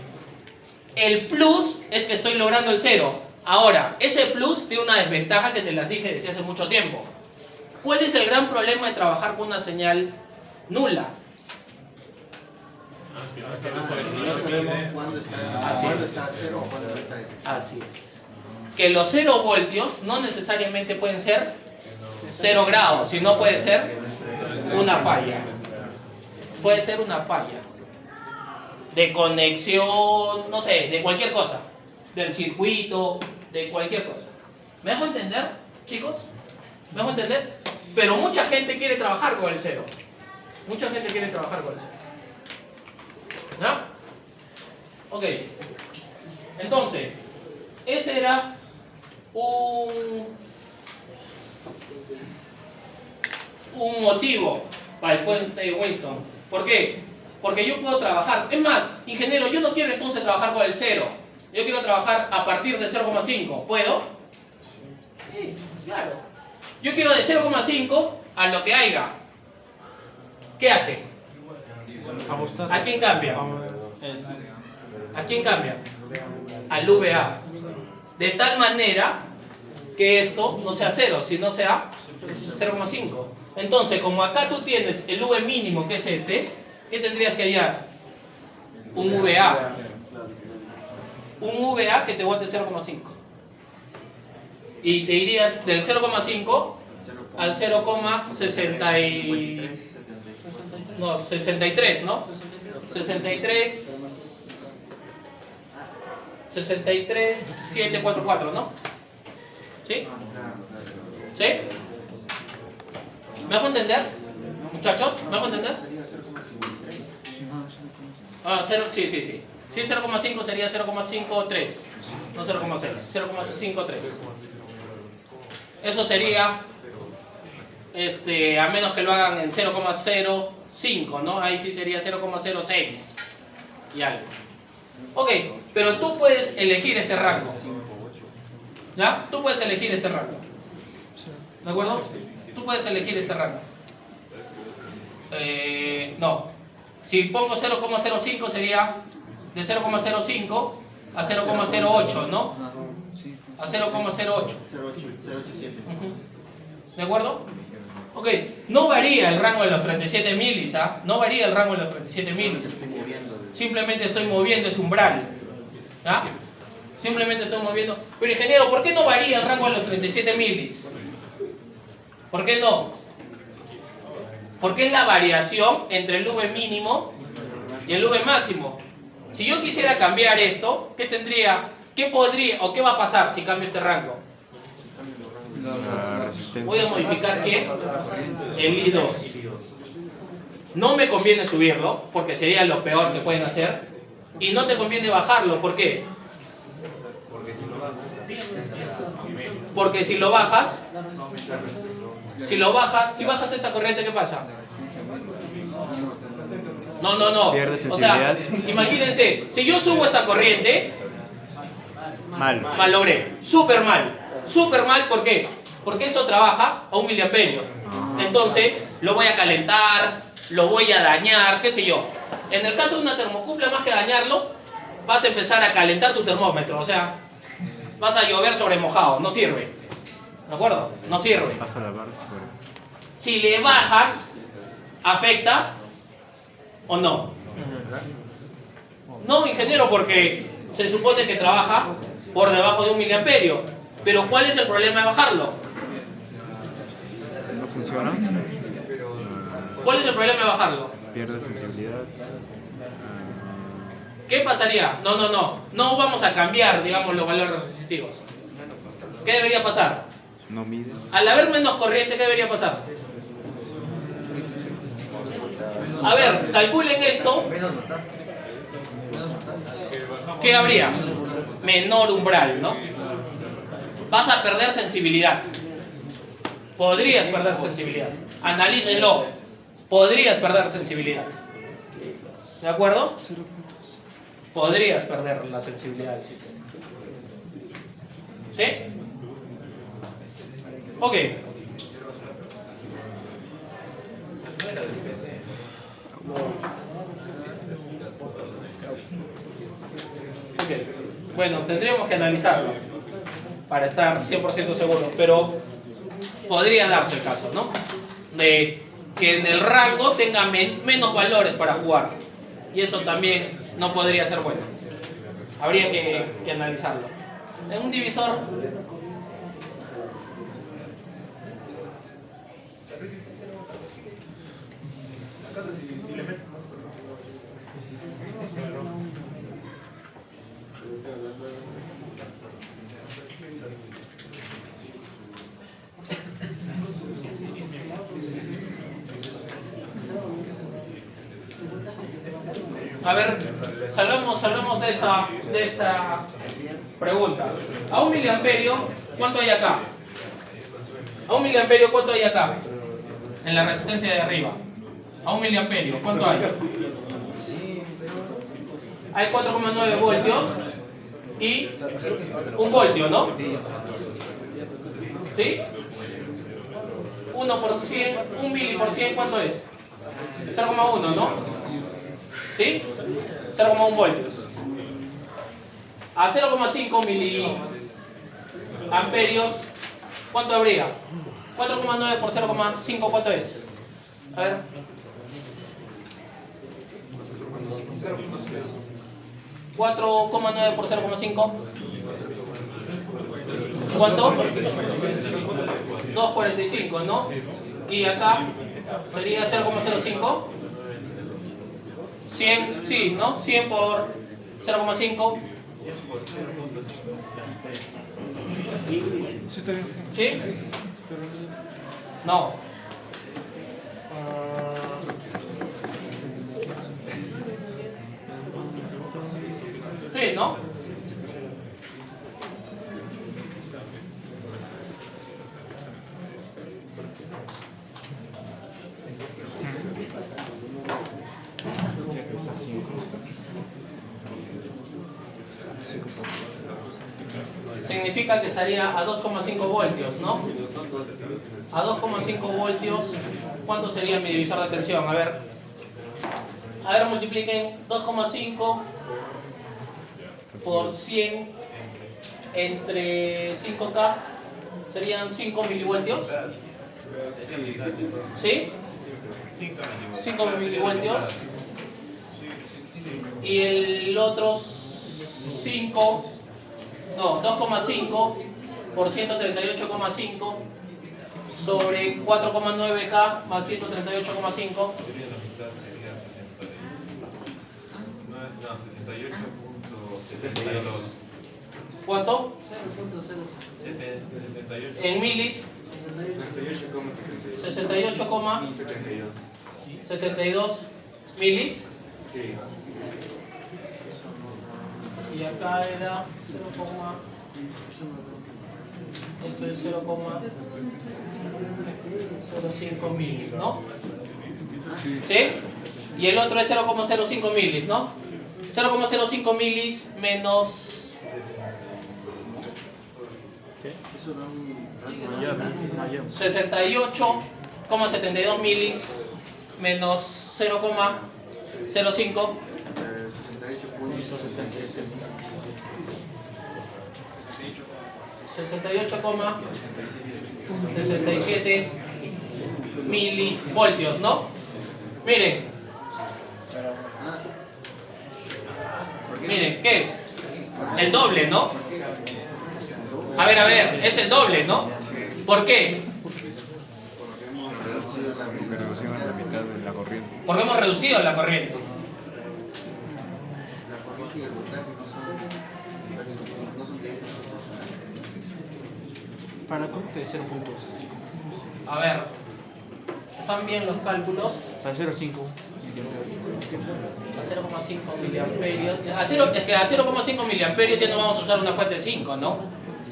Speaker 1: el plus es que estoy logrando el 0. Ahora, ese plus tiene una desventaja que se las dije desde hace mucho tiempo. ¿Cuál es el gran problema de trabajar con una señal nula?
Speaker 6: No sabemos cuándo está 0 o cuándo está de
Speaker 1: Así es. Que los 0 voltios no necesariamente pueden ser 0 grados, sino puede ser una falla. Puede ser una falla de conexión, no sé, de cualquier cosa, del circuito, de cualquier cosa. ¿Me dejo entender, chicos? ¿Me dejo entender? Pero mucha gente quiere trabajar con el 0. Mucha gente quiere trabajar con el 0. ¿No? Ok. Entonces, ese era un motivo para el puente de Winston. ¿Por qué? Porque yo puedo trabajar. Es más, ingeniero, yo no quiero entonces trabajar con el 0. Yo quiero trabajar a partir de 0,5. ¿Puedo? Sí, claro. Yo quiero de 0,5 a lo que haya. ¿Qué hace? ¿A quién cambia? ¿A quién cambia? Al VA. De tal manera que esto no sea 0, sino sea 0,5. Entonces, como acá tú tienes el V mínimo, que es este, ¿qué tendrías que hallar? Un VA. Un VA que te bote 0,5. Y te irías del 0,5 al 63, ¿no? 63,744, ¿no? ¿Sí? ¿Sí? ¿Me dejo entender? Muchachos, ¿me dejo entender?
Speaker 6: Sería 0,53.
Speaker 1: Ah, 0, sí. Sí, 0,5 sería 0,53. No 0,6, 0,53. Eso sería, a menos que lo hagan en 0,05, ¿no? Ahí sí sería 0,06 y algo. Ok, pero tú puedes elegir este rango. ¿Ya? Tú puedes elegir este rango. ¿De acuerdo? Tú puedes elegir este rango. No. Si pongo 0,05 sería de 0,05 a 0,08, ¿no? A 0,08.
Speaker 6: 0,87.
Speaker 1: ¿De acuerdo? Ok, no varía el rango de los 37 milis, ¿ah? No varía el rango de los 37 milis.
Speaker 6: Estoy moviendo.
Speaker 1: Simplemente estoy moviendo ese umbral. ¿Ah? Simplemente estoy moviendo. Pero ingeniero, ¿por qué no varía el rango de los 37 milis? ¿Por qué no? Porque es la variación entre el V mínimo y el V máximo. Si yo quisiera cambiar esto, ¿qué tendría? ¿Qué podría o qué va a pasar si cambio este rango?
Speaker 2: La resistencia.
Speaker 1: Voy a modificar ¿qué? El I2. No me conviene subirlo, porque sería lo peor que pueden hacer. Y no te conviene bajarlo, ¿por qué? Porque si lo bajas, si bajas esta corriente, ¿qué pasa? No.
Speaker 2: Pierde
Speaker 1: O
Speaker 2: sensibilidad.
Speaker 1: sea, imagínense, si yo subo esta corriente,
Speaker 2: Mal.
Speaker 1: mal logré, súper mal, ¿por qué? Porque eso trabaja a 1 miliamperio. Entonces, lo voy a calentar, lo voy a dañar, qué sé yo. En el caso de una termocupla, más que dañarlo, vas a empezar a calentar tu termómetro, o sea, vas a llover sobre mojado, no sirve. ¿De acuerdo? No sirve.
Speaker 2: Pasa la barra.
Speaker 1: Si le bajas, ¿afecta o no? No, ingeniero, porque se supone que trabaja por debajo de 1 miliamperio. Pero ¿cuál es el problema de bajarlo?
Speaker 2: No funciona.
Speaker 1: ¿Cuál es el problema de bajarlo?
Speaker 2: Pierde sensibilidad.
Speaker 1: ¿Qué pasaría? No vamos a cambiar, digamos, los valores resistivos. ¿Qué debería pasar?
Speaker 2: No mide.
Speaker 1: Al haber menos corriente, ¿qué debería pasar? A ver, calculen esto. ¿Qué habría? Menor umbral, ¿no? Vas a perder sensibilidad. Podrías perder sensibilidad. Analícenlo. Podrías perder sensibilidad. ¿De acuerdo? Podrías perder la sensibilidad del sistema. ¿Sí? Ok. Ok. Bueno, tendríamos que analizarlo para estar 100% seguros, pero podría darse el caso, ¿no? De que en el rango tenga menos valores para jugar. Y eso también no podría ser bueno. Habría que analizarlo. En un divisor. A ver, salgamos de esa pregunta. A 1 miliamperio, ¿cuánto hay acá? A 1 miliamperio, ¿cuánto hay acá? En la resistencia de arriba. A 1 miliamperio, ¿cuánto hay? Hay 4,9 voltios y 1 voltio, ¿no? ¿Sí? 1 por 100, 1 mili por 100, ¿cuánto es? 0,1, ¿no? ¿Sí? 0,1 voltios. A 0,5 miliamperios ¿Cuánto habría? 4,9 por 0,5, ¿cuánto es? A ver. 4,9 por 0,5. ¿Cuánto? 2,45, ¿no? Y acá sería 0,05. 100, sí, ¿no? 100 por 0,5.
Speaker 2: Sí, está bien.
Speaker 1: ¿Sí? No. Sí, ¿no? Significa que estaría a 2,5 voltios, ¿no? A 2,5 voltios, ¿cuánto sería mi divisor de tensión? A ver, multipliquen 2,5 por 100 entre 5K, serían 5 milivoltios. ¿Sí? 5 milivoltios. Y el otro 5, no, 2,5 por 138,5 sobre 4,9K más 138,5. ¿Cuánto?
Speaker 4: 0.0.
Speaker 1: En milis, 68,72 milis. Y acá era 0, esto es 0,05 milis, ¿no? ¿Sí? Y el otro es 0,05 milis, ¿no? 0,05 milis menos...
Speaker 6: Eso da un
Speaker 2: Mayor.
Speaker 1: 68,72 milis menos 0,05. 68,67 milivoltios, ¿no? Miren. Miren, ¿qué es? El doble, ¿no? A ver, es el doble, ¿no? ¿Por qué?
Speaker 2: Porque reducimos la mitad de la corriente.
Speaker 1: Porque hemos reducido la corriente.
Speaker 6: La corriente y el voltaje no son directos proporcionales.
Speaker 5: Para corte de 0 puntos.
Speaker 1: A ver, ¿están bien los cálculos?
Speaker 5: Para 0,5.
Speaker 1: A 0,5 miliamperios. Es que a 0,5 miliamperios ya no vamos a usar una fuente 5, ¿no?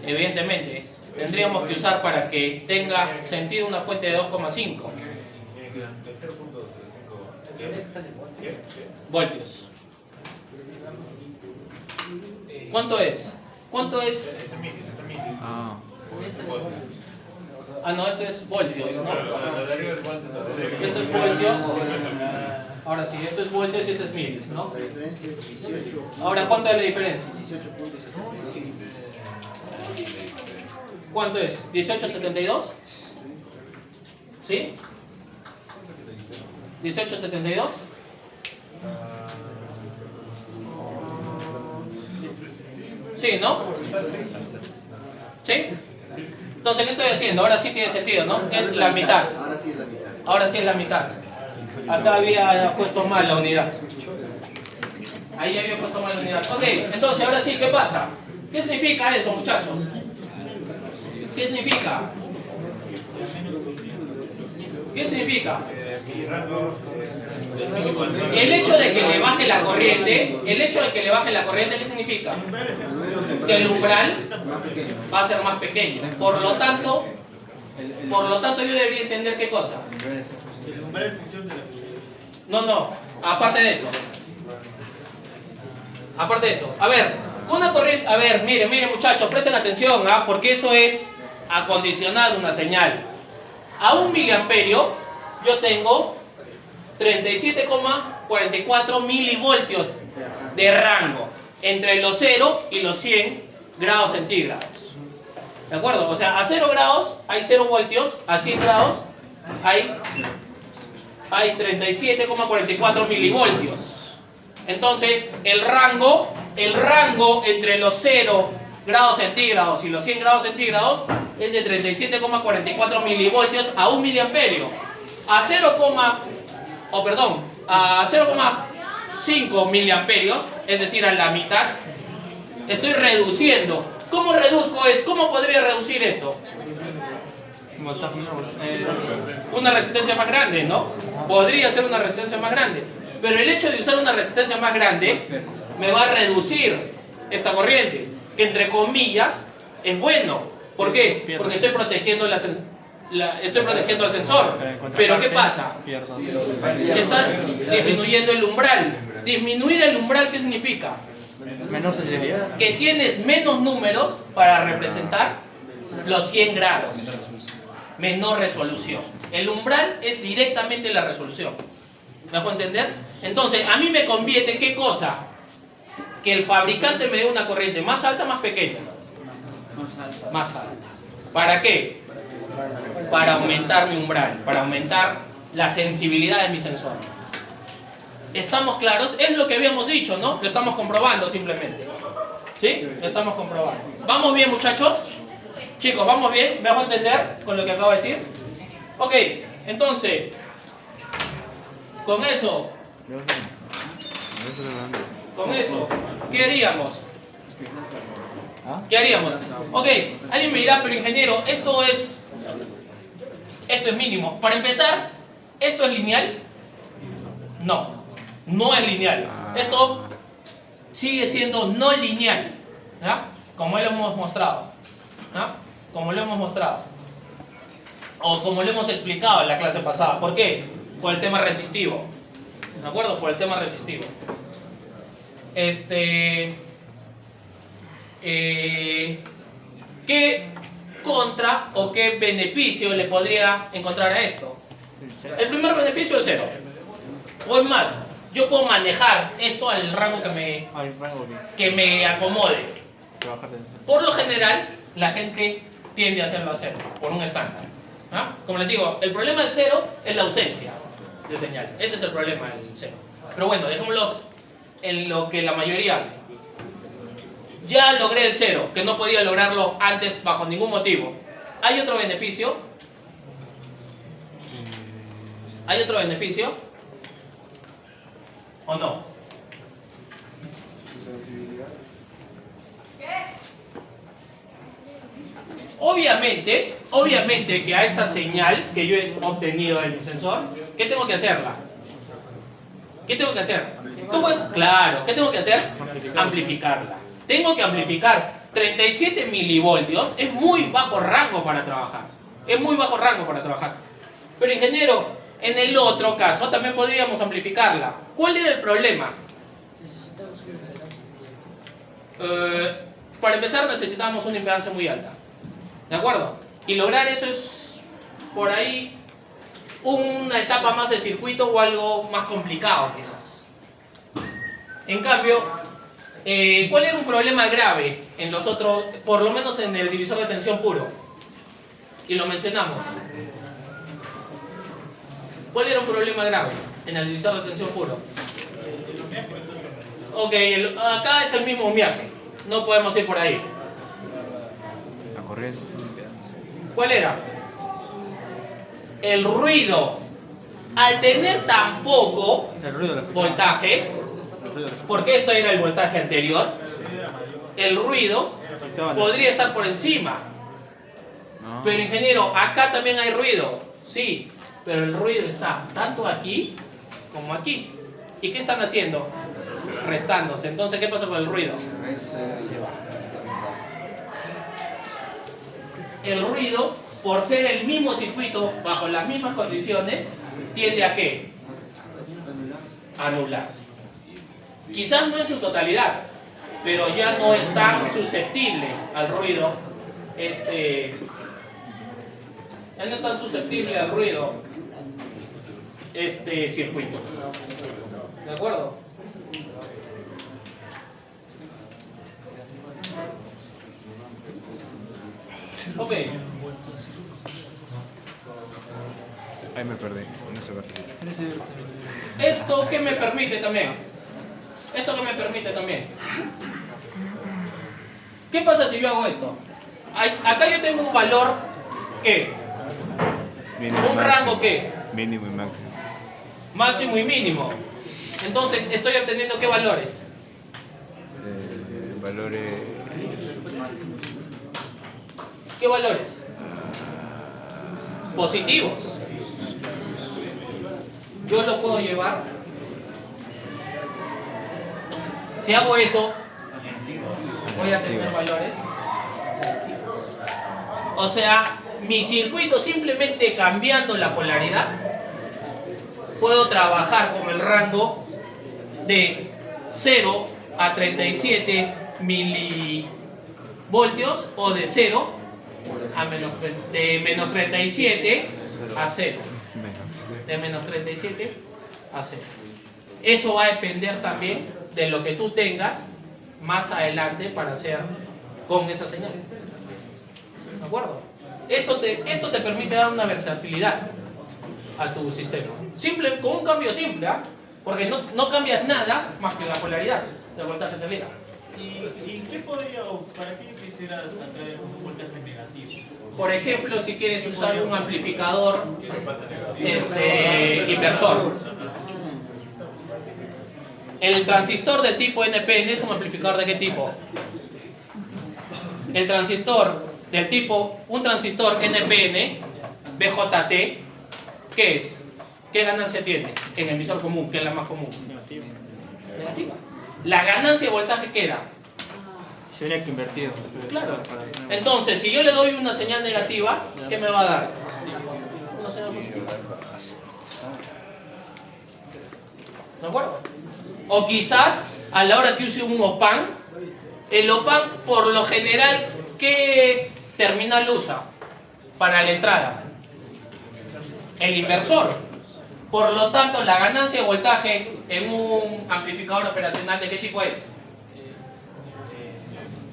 Speaker 1: Evidentemente, tendríamos que usar para que tenga sentido una fuente de 2,5 voltios. ¿Cuánto es? ¿Cuánto es?
Speaker 2: Ah.
Speaker 1: Ah, no, esto es voltios, ¿no? Esto es voltios. Ahora sí, esto es voltios y esto es milis, ¿no?
Speaker 6: La diferencia es 18.
Speaker 1: Ahora, ¿cuánto es la diferencia?
Speaker 6: 18.72.
Speaker 1: ¿Cuánto es? ¿18,72? ¿Sí? ¿18,72? Sí, ¿no? ¿Sí? Entonces, ¿qué estoy haciendo? Ahora sí tiene sentido, ¿no? Es la mitad.
Speaker 6: Ahora sí es la mitad.
Speaker 1: Ahora sí es la mitad. Acá había puesto mal la unidad. Ahí había puesto mal la unidad. Ok, entonces, ahora sí, ¿qué pasa? ¿Qué significa eso, muchachos? ¿Qué significa? ¿Qué significa? El hecho de que le baje la corriente, ¿qué significa? Que el umbral va a ser más pequeño. Por lo tanto, yo debería entender ¿qué cosa?
Speaker 5: El umbral es función de la...
Speaker 1: No, aparte de eso. A ver, una corriente, miren muchachos, presten atención, porque eso es acondicionar una señal. A 1 miliamperio yo tengo 37,44 milivoltios de rango entre los 0 y los 100 grados centígrados. ¿De acuerdo? O sea, a 0 grados hay 0 voltios, a 100 grados hay 37,44 milivoltios. Entonces, el rango entre los 0 grados centígrados y los 100 grados centígrados es de 37,44 milivoltios a 1 miliamperio. A 0,5 miliamperios, es decir, a la mitad, estoy reduciendo. ¿Cómo reduzco esto? ¿Cómo podría reducir esto? Una resistencia más grande, ¿no? Podría ser una resistencia más grande. Pero el hecho de usar una resistencia más grande me va a reducir esta corriente, que entre comillas es bueno. ¿Por qué? Porque estoy protegiendo estoy protegiendo al sensor. Pero ¿qué pasa? Estás disminuyendo el umbral. Disminuir el umbral, ¿qué significa?
Speaker 5: Menor sensibilidad.
Speaker 1: Que tienes menos números para representar los 100 grados. Menor resolución. El umbral es directamente la resolución. ¿Me dejo entender? Entonces, a mí me conviene, ¿qué cosa? Que el fabricante me dé una corriente más alta o más pequeña. Más alta. ¿Para qué? Para aumentar mi umbral, para aumentar la sensibilidad de mi sensor. ¿Estamos claros? Es lo que habíamos dicho, ¿no? Lo estamos comprobando simplemente. ¿Sí? Lo estamos comprobando. ¿Vamos bien, muchachos? Chicos, ¿vamos bien? ¿Me dejo entender con lo que acabo de decir? Ok, entonces, con eso, ¿qué haríamos? ¿Qué haríamos? Ok, alguien me dirá, pero ingeniero, esto es mínimo. Para empezar, ¿esto es lineal? No, no es lineal. Esto sigue siendo no lineal, ¿ya? Como lo hemos mostrado, ¿ya? Como lo hemos mostrado. O como lo hemos explicado en la clase pasada. ¿Por qué? Por el tema resistivo. ¿De acuerdo? Por el tema resistivo. ¿Qué contra o qué beneficio le podría encontrar a esto? El primer beneficio es 0. O es más, yo puedo manejar esto al rango que me acomode. Por lo general, la gente tiende a hacerlo a 0, por un estándar. ¿Ah? Como les digo, el problema del 0 es la ausencia de señal. Ese es el problema del 0. Pero bueno, dejémoslo en lo que la mayoría hace. Ya logré el 0, que no podía lograrlo antes bajo ningún motivo. ¿Hay otro beneficio? ¿Hay otro beneficio? ¿O no?
Speaker 3: Sensibilidad. Obviamente
Speaker 1: que a esta señal que yo he obtenido en mi sensor, ¿qué tengo que hacerla? ¿Qué tengo que hacer? Claro, ¿qué tengo que hacer? Amplificarla. Tengo que amplificar. 37 milivoltios es muy bajo rango para trabajar. Es muy bajo rango para trabajar. Pero ingeniero, en el otro caso también podríamos amplificarla. ¿Cuál era el problema? Para empezar necesitamos una impedancia muy alta. ¿De acuerdo? Y lograr eso es por ahí una etapa más de circuito o algo más complicado quizás. En cambio, ¿cuál era un problema grave en los otros, por lo menos en el divisor de tensión puro? Y lo mencionamos. ¿Cuál era un problema grave en el divisor de tensión puro? Ok, acá es el mismo viaje. No podemos ir por ahí.
Speaker 2: La corriente.
Speaker 1: ¿Cuál era? El ruido. Al tener tan poco voltaje, porque esto era el voltaje anterior, el ruido podría estar por encima. Pero ingeniero, acá también hay ruido. Sí, pero el ruido está tanto aquí como aquí. ¿Y qué están haciendo? Restándose. Entonces, ¿qué pasa con el ruido? Se va. El ruido, por ser el mismo circuito, bajo las mismas condiciones, tiende a ¿qué? A anularse. Quizás no en su totalidad, pero ya no es tan susceptible al ruido. Ya no es tan susceptible al ruido este circuito. ¿De acuerdo? Ok.
Speaker 2: Ahí me perdí, en ese vertecito.
Speaker 1: Esto que me permite también. Esto que me permite también. ¿Qué pasa si yo hago esto? Acá yo tengo un valor ¿qué?
Speaker 2: Mínimo y
Speaker 1: ¿Un
Speaker 2: máximo.
Speaker 1: rango qué?
Speaker 2: Mínimo y máximo.
Speaker 1: Máximo y mínimo. Entonces, estoy obteniendo ¿qué valores?
Speaker 2: Valores.
Speaker 1: ¿Qué valores? Positivos. Yo lo puedo llevar. Si hago eso, voy a tener valores. O sea, mi circuito simplemente cambiando la polaridad, puedo trabajar con el rango de 0 a 37 milivoltios o de 0 a de menos 37 a 0.
Speaker 2: Menos.
Speaker 1: De menos 37 a 0. Eso va a depender también de lo que tú tengas más adelante para hacer con esa señal. ¿De acuerdo? Esto te permite dar una versatilidad a tu sistema. Simple, con un cambio simple, ¿ah? Porque no cambias nada más que la polaridad del voltaje salida.
Speaker 7: ¿Y qué podría, o para qué yo quisiera sacar un voltaje negativo?
Speaker 1: Por ejemplo, si quieres usar un amplificador inversor. El transistor del tipo NPN es un amplificador ¿de qué tipo? El transistor del tipo, un transistor NPN, BJT, ¿qué es? ¿Qué ganancia tiene en emisor común, que es la más común? Negativa. La ganancia de voltaje, ¿qué era?
Speaker 5: Se habría que invertir.
Speaker 1: Claro. Entonces, si yo le doy una señal negativa, ¿qué me va a dar? Una señal positiva. ¿De acuerdo? O quizás, a la hora que use un OP-AMP, el OP-AMP, por lo general, ¿qué terminal usa para la entrada? El inversor. Por lo tanto, la ganancia de voltaje en un amplificador operacional, ¿de qué tipo es?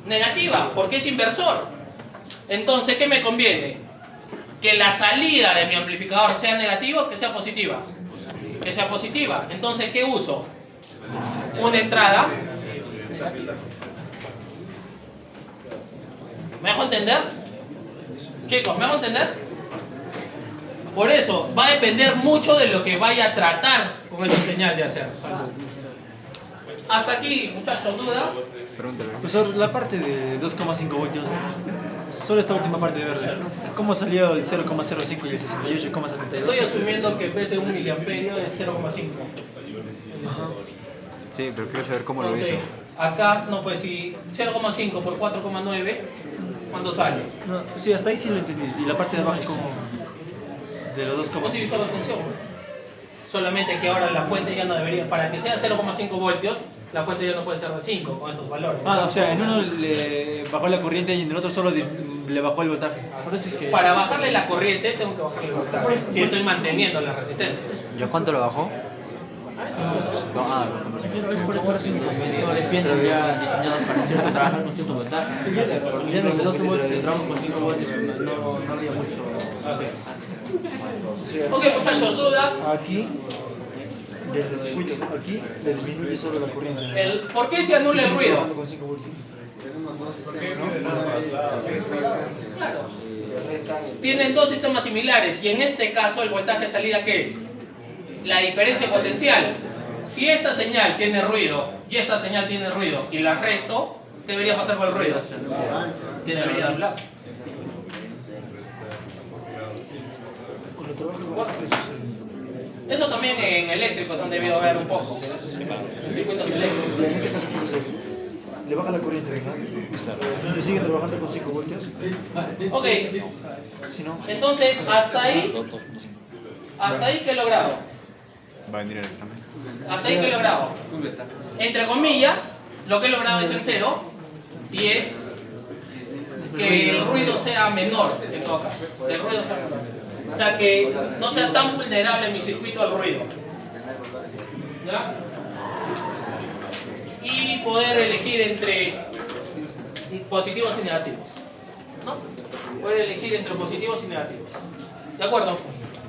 Speaker 1: Negativa, porque es inversor. Entonces, ¿qué me conviene? Que la salida de mi amplificador sea negativa o que sea positiva. Que sea positiva. Entonces, ¿qué uso? Una entrada negativa. ¿Me dejo entender? Chicos, ¿me dejo entender? Por eso, va a depender mucho de lo que vaya a tratar con esa señal de hacer. Hasta aquí, muchachos, ¿dudas?
Speaker 2: Pregúntale.
Speaker 8: Profesor, la parte de 2,5 voltios, solo esta última parte de verde, ¿cómo salió el 0,05 y el 68,72?
Speaker 1: Estoy asumiendo que en vez de 1 miliamperio es 0,5.
Speaker 2: Sí, pero quiero saber cómo lo
Speaker 1: Entonces,
Speaker 2: hizo.
Speaker 1: acá, no, pues si 0,5 por 4,9, ¿cuánto sale?
Speaker 8: No, sí, hasta ahí sí lo entendí. Y la parte de abajo, ¿cómo? De los
Speaker 1: Un
Speaker 8: 2,5.
Speaker 1: divisor de tensión. Solamente que ahora la fuente ya no debería, para que sea 0,5 voltios, la fuente ya no puede ser de 5 con estos valores.
Speaker 8: Ah, o sea, en uno le bajó la corriente y en el otro solo le bajó el voltaje.
Speaker 5: Por eso es que.
Speaker 1: Para bajarle la corriente tengo que bajarle el voltaje, si estoy manteniendo las resistencias.
Speaker 2: ¿Y a cuánto lo bajó?
Speaker 5: Es por eso los inversores vienen ya diseñados para cierto trabajar con cierto voltaje. Porque los de 12 voltios si trabajamos con 5 voltios no habría mucho.
Speaker 1: Así es. Ok, muchachos, ¿dudas?
Speaker 8: Aquí, del circuito, aquí le disminuye solo la corriente.
Speaker 1: ¿Por qué se anula el ruido?
Speaker 8: Con 5 voltios.
Speaker 6: Tenemos dos sistemas,
Speaker 1: Claro. Tienen dos sistemas similares y en este caso el voltaje de salida, ¿qué es? La diferencia potencial. Si esta señal tiene ruido y esta señal tiene ruido y la resto, ¿qué debería pasar con el ruido? Debería hablar. Eso también en eléctricos han debido ver un poco. En circuitos eléctricos.
Speaker 8: En este caso, le baja la corriente, ¿verdad? Le sigue trabajando con 5 voltios.
Speaker 1: Ok,
Speaker 8: Si no,
Speaker 1: entonces hasta ahí que he logrado.
Speaker 2: Va a venir el examen.
Speaker 1: Hasta ahí que he logrado. Entre comillas, lo que he logrado es el 0 y es que el ruido sea menor en todo caso. El ruido sea menor. O sea que no sea tan vulnerable mi circuito al ruido. ¿Ya? Y poder elegir entre positivos y negativos. ¿no? Poder elegir entre positivos y negativos. ¿De acuerdo?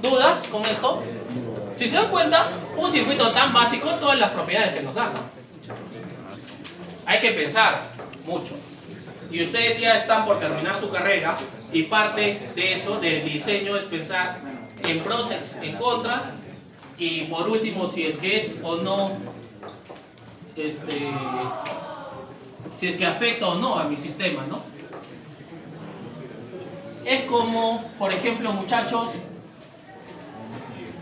Speaker 1: ¿Dudas con esto? Si se dan cuenta, un circuito tan básico, todas las propiedades que nos dan. Hay que pensar mucho. Y ustedes ya están por terminar su carrera y parte de eso, del diseño, es pensar en pros, en contras y por último si es que es o no, si es que afecta o no a mi sistema, ¿no? Es como, por ejemplo, muchachos,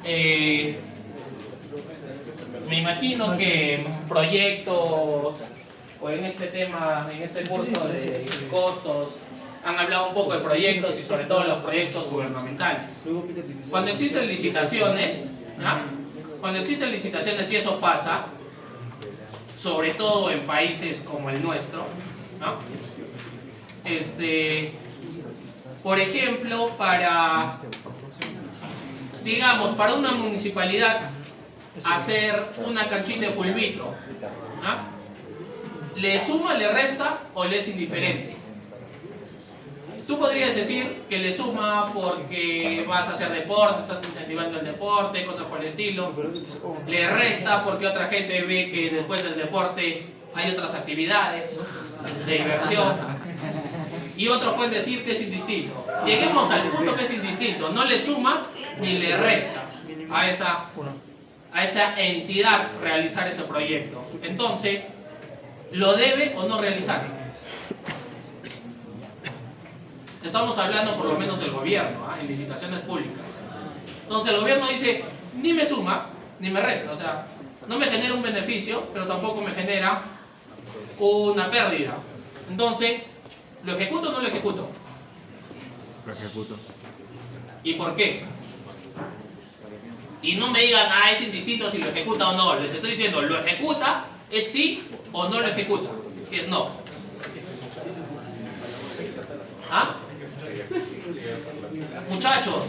Speaker 1: me imagino que en proyectos o en este tema, en este curso de costos, han hablado un poco de proyectos y sobre todo los proyectos gubernamentales. Cuando existen licitaciones, ¿ya? Cuando existen licitaciones y eso pasa, sobre todo en países como el nuestro, ¿no? Por ejemplo, digamos, para una municipalidad hacer una canchita de fulbito, ¿no? ¿Le suma, le resta o le es indiferente? Tú podrías decir que le suma porque vas a hacer deporte, estás incentivando el deporte, cosas por el estilo. Le resta porque otra gente ve que después del deporte hay otras actividades de diversión. Y otros pueden decir que es indistinto. Lleguemos al punto que es indistinto. No le suma ni le resta a esa entidad realizar ese proyecto. Entonces, ¿lo debe o no realizar? Estamos hablando por lo menos del gobierno, ¿eh? En licitaciones públicas. Entonces el gobierno dice, ni me suma, ni me resta. O sea, no me genera un beneficio, pero tampoco me genera una pérdida. Entonces, ¿lo ejecuto o no lo ejecuto?
Speaker 2: Lo ejecuto.
Speaker 1: ¿Y por qué? Y no me digan, es indistinto si lo ejecuta o no. Les estoy diciendo, ¿lo ejecuta? ¿Es sí o no lo ejecuta? Que es no. ¿Ah? Muchachos,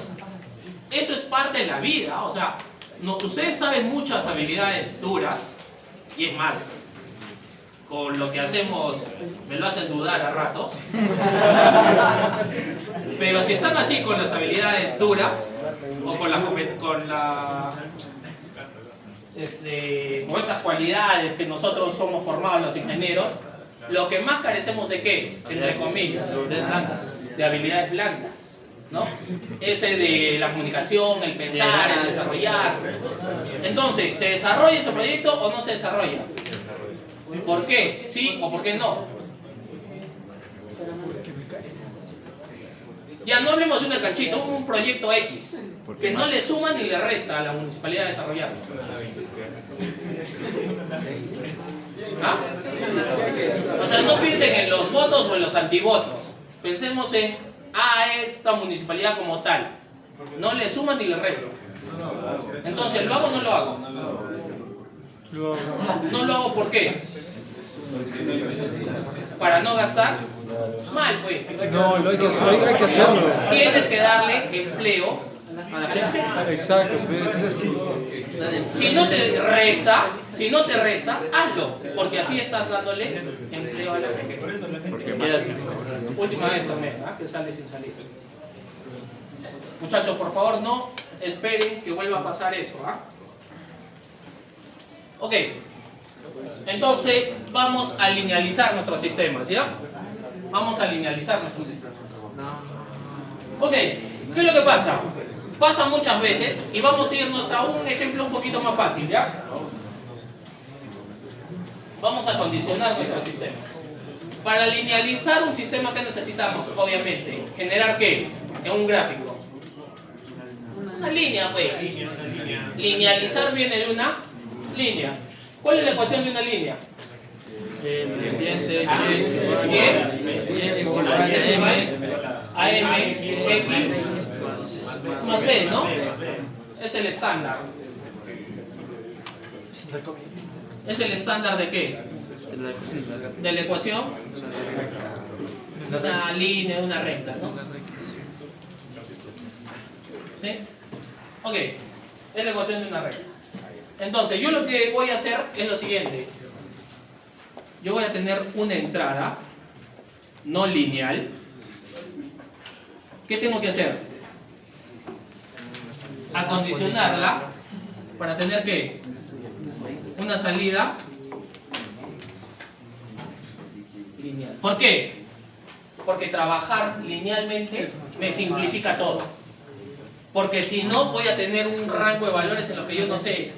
Speaker 1: eso es parte de la vida. O sea, ustedes saben muchas habilidades duras. Y es más, con lo que hacemos me lo hacen dudar a ratos. Pero si están así con las habilidades duras o con estas cualidades que nosotros somos formados los ingenieros, lo que más carecemos de ¿qué es? Entre comillas, de habilidades blandas, ¿no? Ese de la comunicación, el pensar, el desarrollar. Entonces, ¿se desarrolla ese proyecto o no se desarrolla? ¿Por qué? ¿Sí o por qué no? Ya no hablemos de una canchita, un proyecto X, que no le suma ni le resta a la municipalidad de desarrollarlo. ¿Ah? O sea, no piensen en los votos o en los antivotos. Pensemos en esta municipalidad como tal. No le suma ni le resta. Entonces, ¿lo hago o no lo hago? No lo hago, ¿por qué? Para no gastar. Mal, pues.
Speaker 8: No, hay que hacerlo.
Speaker 1: Tienes que darle empleo a la gente.
Speaker 8: Exacto, pues,
Speaker 1: Si no te resta, hazlo, porque así estás dándole empleo a la gente. Última vez también, que sale sin salir. Muchachos, por favor, no esperen que vuelva a pasar eso. Ok, entonces vamos a linealizar nuestros sistemas, ¿ya? Vamos a linealizar nuestros sistemas. Ok, ¿qué es lo que pasa? Pasa muchas veces y vamos a irnos a un ejemplo un poquito más fácil, ¿ya? Vamos a condicionar nuestros sistemas. Para linealizar un sistema, ¿qué necesitamos? Obviamente, ¿generar qué? En un gráfico. Una línea, pues. Linealizar viene de una línea. ¿Cuál es la ecuación de una línea? AM, X más B, ¿no? Es el estándar. ¿Es el estándar de qué? De la ecuación. Una línea, una recta, ¿no? ¿Sí? Ok, es la ecuación de una recta. Entonces, yo lo que voy a hacer es lo siguiente. Yo voy a tener una entrada no lineal ¿qué tengo que hacer? Acondicionarla para tener que una salida lineal. ¿Por qué? Porque trabajar linealmente me simplifica todo. Porque si no, voy a tener un rango de valores en los que yo no sé.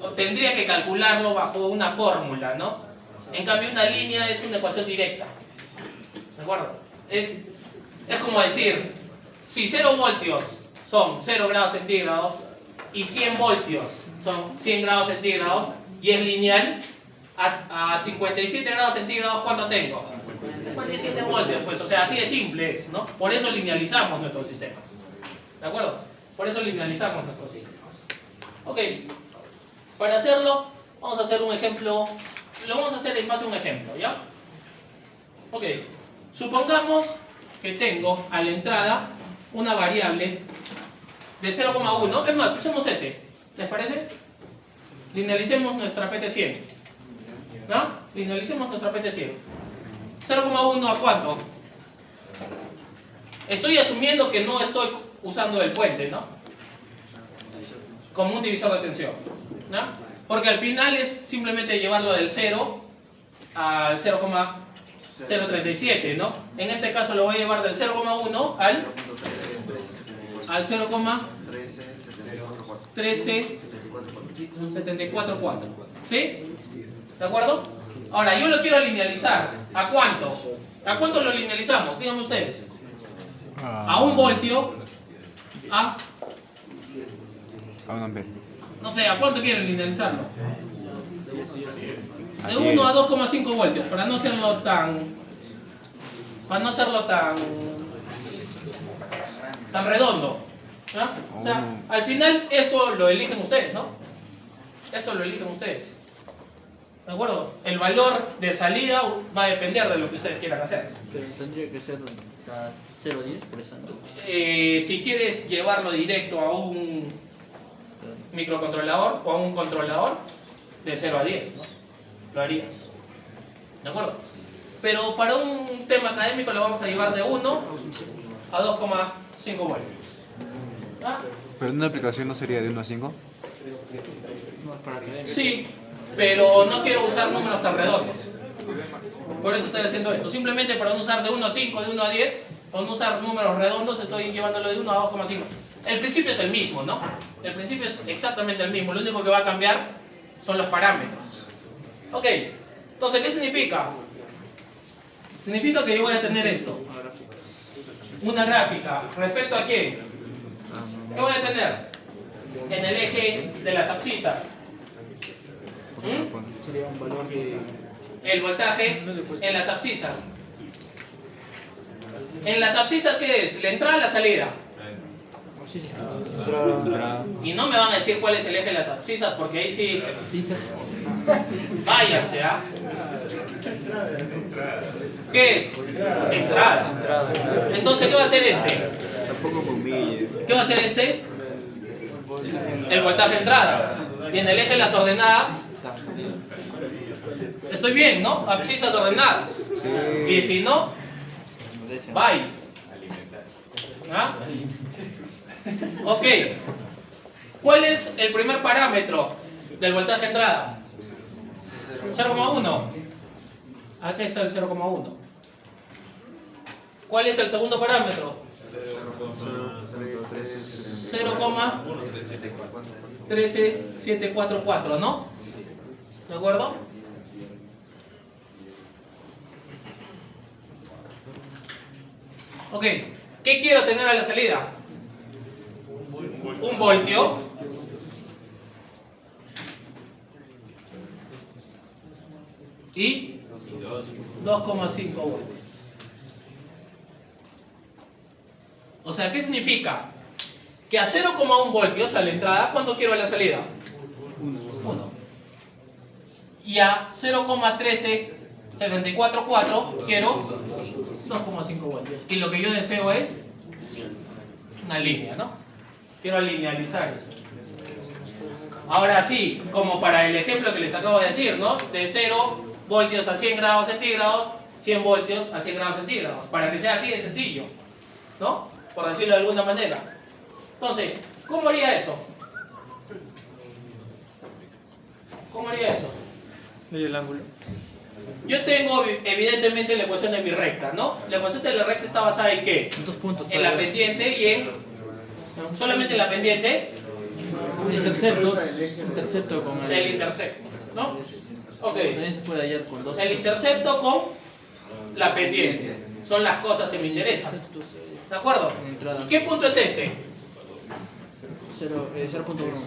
Speaker 1: O tendría que calcularlo bajo una fórmula, ¿no? En cambio, una línea es una ecuación directa. ¿De acuerdo? Es como decir, si 0 voltios son 0 grados centígrados y 100 voltios son 100 grados centígrados y es lineal, a 57 grados centígrados, ¿cuánto tengo? 57 voltios, pues, o sea, así de simple es, ¿no? Por eso linealizamos nuestros sistemas. ¿De acuerdo? Por eso linealizamos nuestros sistemas. Ok, para hacerlo, vamos a hacer un ejemplo, lo vamos a hacer en base a un ejemplo, ¿ya? Ok, supongamos que tengo a la entrada una variable de 0,1, es más, usemos ese, ¿les parece? Linealicemos nuestra PT100, ¿no? Linealicemos nuestra PT100. 0,1 ¿a cuánto? Estoy asumiendo que no estoy usando el puente, ¿no? Como un divisor de tensión, ¿no? Porque al final es simplemente llevarlo del 0 al 0,037, ¿no? En este caso lo voy a llevar del 0,1 al 0,1374,4. ¿Sí? ¿De acuerdo? Ahora, yo lo quiero linealizar. ¿A cuánto? ¿A cuánto lo linealizamos? Díganme ustedes. A 1 voltio. A
Speaker 2: 1 ampere.
Speaker 1: no sé, ¿a cuánto quieren linealizarlo? De 1 a 2,5 voltios, para no hacerlo tan redondo, ¿no? O sea, al final esto lo eligen ustedes, ¿no? Esto lo eligen ustedes. ¿De acuerdo? El valor de salida va a depender de lo que ustedes quieran hacer.
Speaker 5: Pero tendría que ser 0,10 por esa, ¿no?
Speaker 1: Si quieres llevarlo directo a un microcontrolador o a un controlador, de 0 a 10, ¿no? Lo harías. ¿De acuerdo? Pero para un tema académico lo vamos a llevar de 1 a 2,5 voltios. ¿Ah?
Speaker 2: ¿Pero una aplicación no sería de 1 a 5?
Speaker 1: Sí, pero no quiero usar números tan redondos. Por eso estoy haciendo esto. Simplemente para no usar de 1 a 5, de 1 a 10, para no usar números redondos, estoy llevándolo de 1 a 2,5. El principio es el mismo, ¿no? El principio es exactamente el mismo. Lo único que va a cambiar son los parámetros. Ok, entonces, ¿qué significa? Significa que yo voy a tener esto. Una gráfica. ¿Respecto a quién? ¿Qué voy a tener? En el eje de las abscisas.
Speaker 5: Sería un valor de...
Speaker 1: El voltaje en las abscisas. ¿En las abscisas qué es? ¿La entrada o la salida? Y no me van a decir cuál es el eje de las abscisas, porque ahí sí... Váyanse, ¿ah? ¿Qué es? Entrada. Entonces, ¿qué va a hacer este? ¿Qué va a hacer este? El voltaje entrada. Y en el eje de las ordenadas... Estoy bien, ¿no? Abscisas ordenadas.
Speaker 2: Sí.
Speaker 1: Y si no, bye. ¿Ah? Ok. ¿Cuál es el primer parámetro del voltaje entrada? 0,1. Aquí está el 0,1. ¿Cuál es el segundo parámetro? 0,13744, ¿no? ¿De acuerdo? Ok, ¿qué quiero tener a la salida? 1 voltio. Y 2,5 voltios. O sea, ¿qué significa? Que a 0,1 voltios a la entrada, ¿cuánto quiero a la salida? 1. Y a 0,13744 quiero 2,5 voltios. Y lo que yo deseo es una línea, ¿no? Quiero linealizar eso. Ahora sí, como para el ejemplo que les acabo de decir, ¿no? De 0 voltios a 100 grados centígrados, 100 voltios a 100 grados centígrados. Para que sea así de sencillo. ¿no? Por decirlo de alguna manera. Entonces, ¿cómo haría eso? ¿Cómo haría eso?
Speaker 8: Medio el ángulo.
Speaker 1: Yo tengo evidentemente la ecuación de mi recta, ¿no? La ecuación de la recta está basada en ¿qué?
Speaker 5: Estos puntos.
Speaker 1: En la pendiente y en... solamente en la pendiente
Speaker 5: Intercepto con
Speaker 1: del intercepto, ¿no? Ok.
Speaker 5: También se puede hallar con dos.
Speaker 1: El intercepto con la pendiente. Son las cosas que me interesan. ¿De acuerdo? ¿Y qué punto es este?
Speaker 5: 0.1.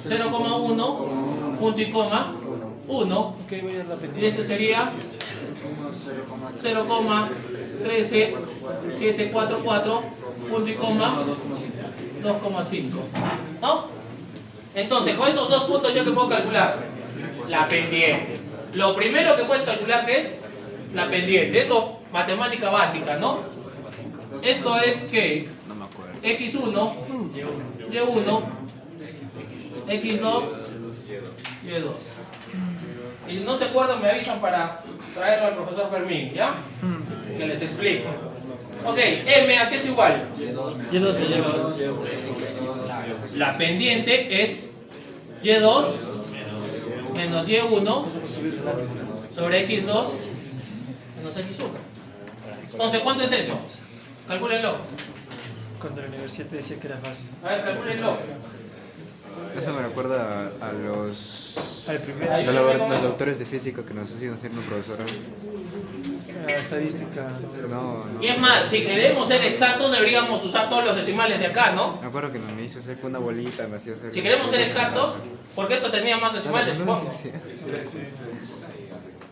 Speaker 1: 0,1, punto y coma, 1.
Speaker 8: Ok, voy a la
Speaker 1: Y
Speaker 8: pendiente.
Speaker 1: este sería 0,13744, punto y coma, 2,5. ¿No? Entonces, con esos dos puntos, ¿yo qué puedo calcular? La pendiente. Lo primero que puedes calcular, ¿qué es? La pendiente. Eso, matemática básica, ¿no? Esto es que
Speaker 2: No me acuerdo.
Speaker 1: x1, y1, x2, y2. Y si no se acuerdan, me avisan para traerlo al profesor Fermín, ¿ya? Que les explique. Ok, M, ¿a qué es igual?
Speaker 5: Y2 te lleva.
Speaker 1: La pendiente es y2 menos y1 sobre x2 menos x1. Entonces, ¿cuánto es eso? Calcúlenlo.
Speaker 8: Cuando la universidad te decía que era fácil.
Speaker 1: A ver, calcúlenlo.
Speaker 2: Eso me recuerda a los,
Speaker 8: Al primer
Speaker 1: Ahí.
Speaker 2: los doctores de física que nos hacían hacer una profesora.
Speaker 8: estadística.
Speaker 2: No, no.
Speaker 1: Y es más, si queremos ser exactos, deberíamos usar todos los decimales de acá, ¿no?
Speaker 2: Me acuerdo que me hizo hacer con una bolita, me hacía hacer.
Speaker 1: Si queremos ser exactos, porque esto tenía más decimales, supongo.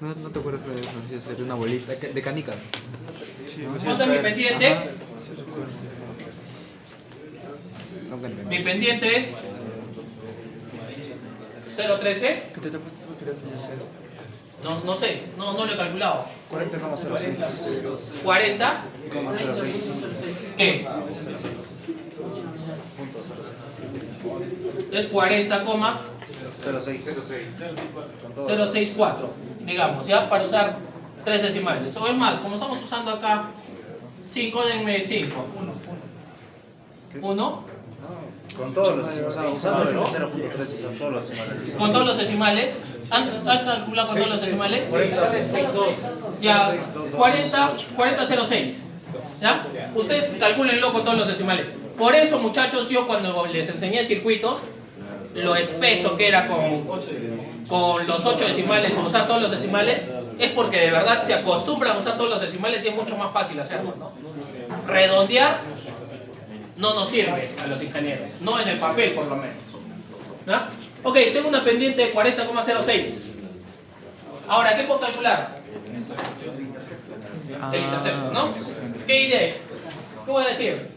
Speaker 2: No te acuerdas que me hacía hacer una bolita de canicas.
Speaker 8: Sí,
Speaker 1: ¿Cuánto es mi pendiente?
Speaker 2: Ajá. Nunca entendí.
Speaker 1: Mi pendiente es 0,13.
Speaker 8: ¿Qué te puesto porque te ya sé?
Speaker 1: No sé, no lo he calculado.
Speaker 8: 40,06.
Speaker 1: 40.
Speaker 8: 0,06.
Speaker 1: ¿Qué? Es 40,064, digamos, ya para usar 3 decimales. O es más, como estamos usando acá 5, denme 5. 1.
Speaker 6: Con todos los decimales, usando el 0.3, o sea, todos los decimales.
Speaker 1: Con todos los decimales. ¿Has calculado con todos los decimales? Ya, 40,06. ¿Ya? Ustedes calcúlenlo con todos los decimales. Por eso, muchachos, yo cuando les enseñé circuitos, lo espeso que era con los 8 decimales, usar todos los decimales, es porque de verdad se acostumbran a usar todos los decimales y es mucho más fácil hacerlo, ¿no? Redondear no nos sirve a los ingenieros, no en el papel por lo menos. ¿No? Ok, tengo una pendiente de 40,06. Ahora, ¿qué puedo calcular? El intercepto, ¿no? ¿Qué iré? ¿Qué voy a decir?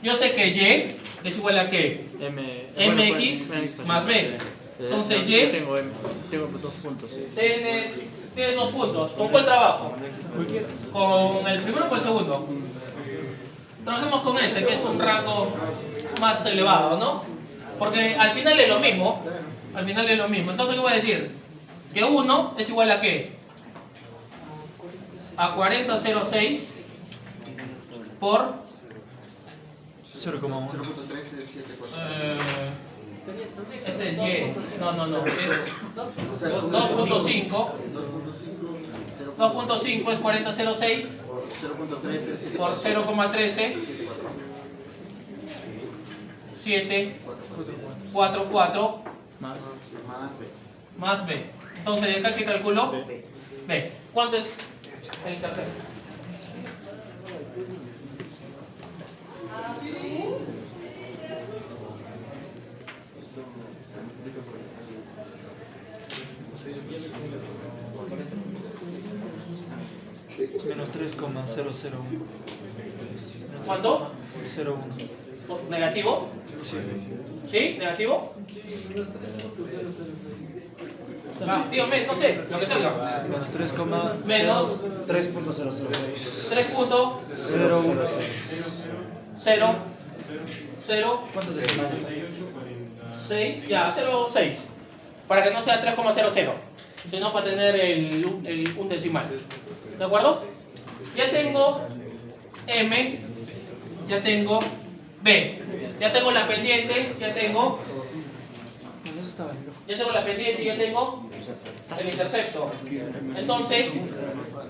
Speaker 1: Yo sé que Y es igual a ¿qué? MX más B. Entonces Y
Speaker 5: Tengo 2 puntos. Sí.
Speaker 1: tienes 2 puntos. ¿Con cuál trabajo? ¿Con el primero o con el segundo? Trabajemos con este, que es un rango más elevado, ¿no? Porque al final es lo mismo. Al final es lo mismo. Entonces, ¿qué voy a decir? Que 1 es igual a ¿qué? A 40,06 por
Speaker 8: 0,1.
Speaker 6: 0.1374.
Speaker 1: este es Y. No. Es 2.5. 2.5 es 40,06
Speaker 6: 0.13
Speaker 1: por 0,13. 744
Speaker 6: más B.
Speaker 1: más B. Entonces, ¿acá qué calculo? B. ¿Cuánto es el intercepto?
Speaker 8: Menos 3,001.
Speaker 1: ¿Cuánto?
Speaker 8: 0,1.
Speaker 1: ¿Negativo?
Speaker 8: Sí.
Speaker 1: ¿Sí? ¿Negativo? Dígame, no sé, lo que salga.
Speaker 8: Menos 3,
Speaker 1: Menos
Speaker 8: 3.006.
Speaker 1: 3.006. 0.
Speaker 8: ¿Cuántos decimales?
Speaker 1: 6, ya, 0,6. Para que no sea 3,00, sino para tener un decimal. ¿De acuerdo? Ya tengo M ya tengo B. Ya tengo la pendiente, ya tengo la pendiente y ya tengo el intercepto. Entonces,